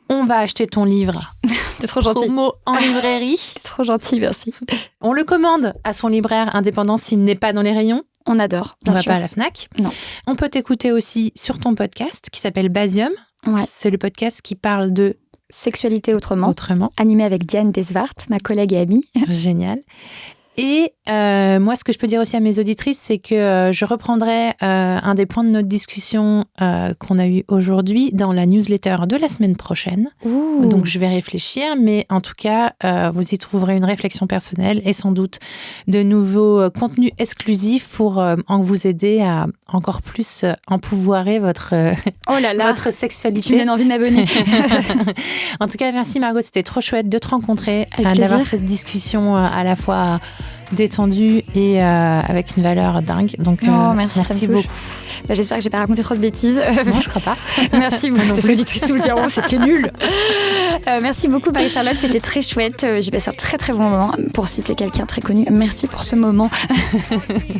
On va acheter ton livre. T'es trop gentil. Promo en librairie. T'es trop gentil, merci. On le commande à son libraire indépendant s'il n'est pas dans les rayons. On adore. On va pas à la Fnac. Non. On peut t'écouter aussi sur ton podcast qui s'appelle Basium. Ouais. C'est le podcast qui parle de sexualité autrement. Animé avec Diane Desvart, ma collègue et amie. Génial. Et moi, ce que je peux dire aussi à mes auditrices, c'est que je reprendrai un des points de notre discussion qu'on a eu aujourd'hui dans la newsletter de la semaine prochaine. Ouh. Donc, je vais réfléchir, mais en tout cas, vous y trouverez une réflexion personnelle et sans doute de nouveaux contenus exclusifs pour vous aider à encore plus empouvoirer votre sexualité. Tu me donnes envie de m'abonner. En tout cas, merci Margot, c'était trop chouette de te rencontrer, avec d'avoir cette discussion à la fois détendue et avec une valeur dingue. Donc, merci beaucoup. J'espère que j'ai pas raconté trop de bêtises. Non, je crois pas. Merci beaucoup. Tes auditrices nous le diront, c'était nul. Merci beaucoup Marie-Charlotte, c'était très chouette. J'ai passé un très très bon moment. Pour citer quelqu'un très connu, merci pour ce moment.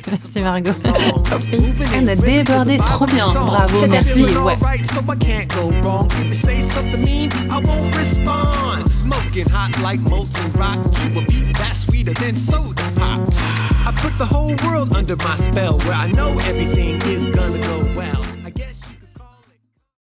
Merci Margot. On a débordé, trop bien. Bravo, c'est merci. Ouais. I put the whole world under my spell where I know everything is gonna go well.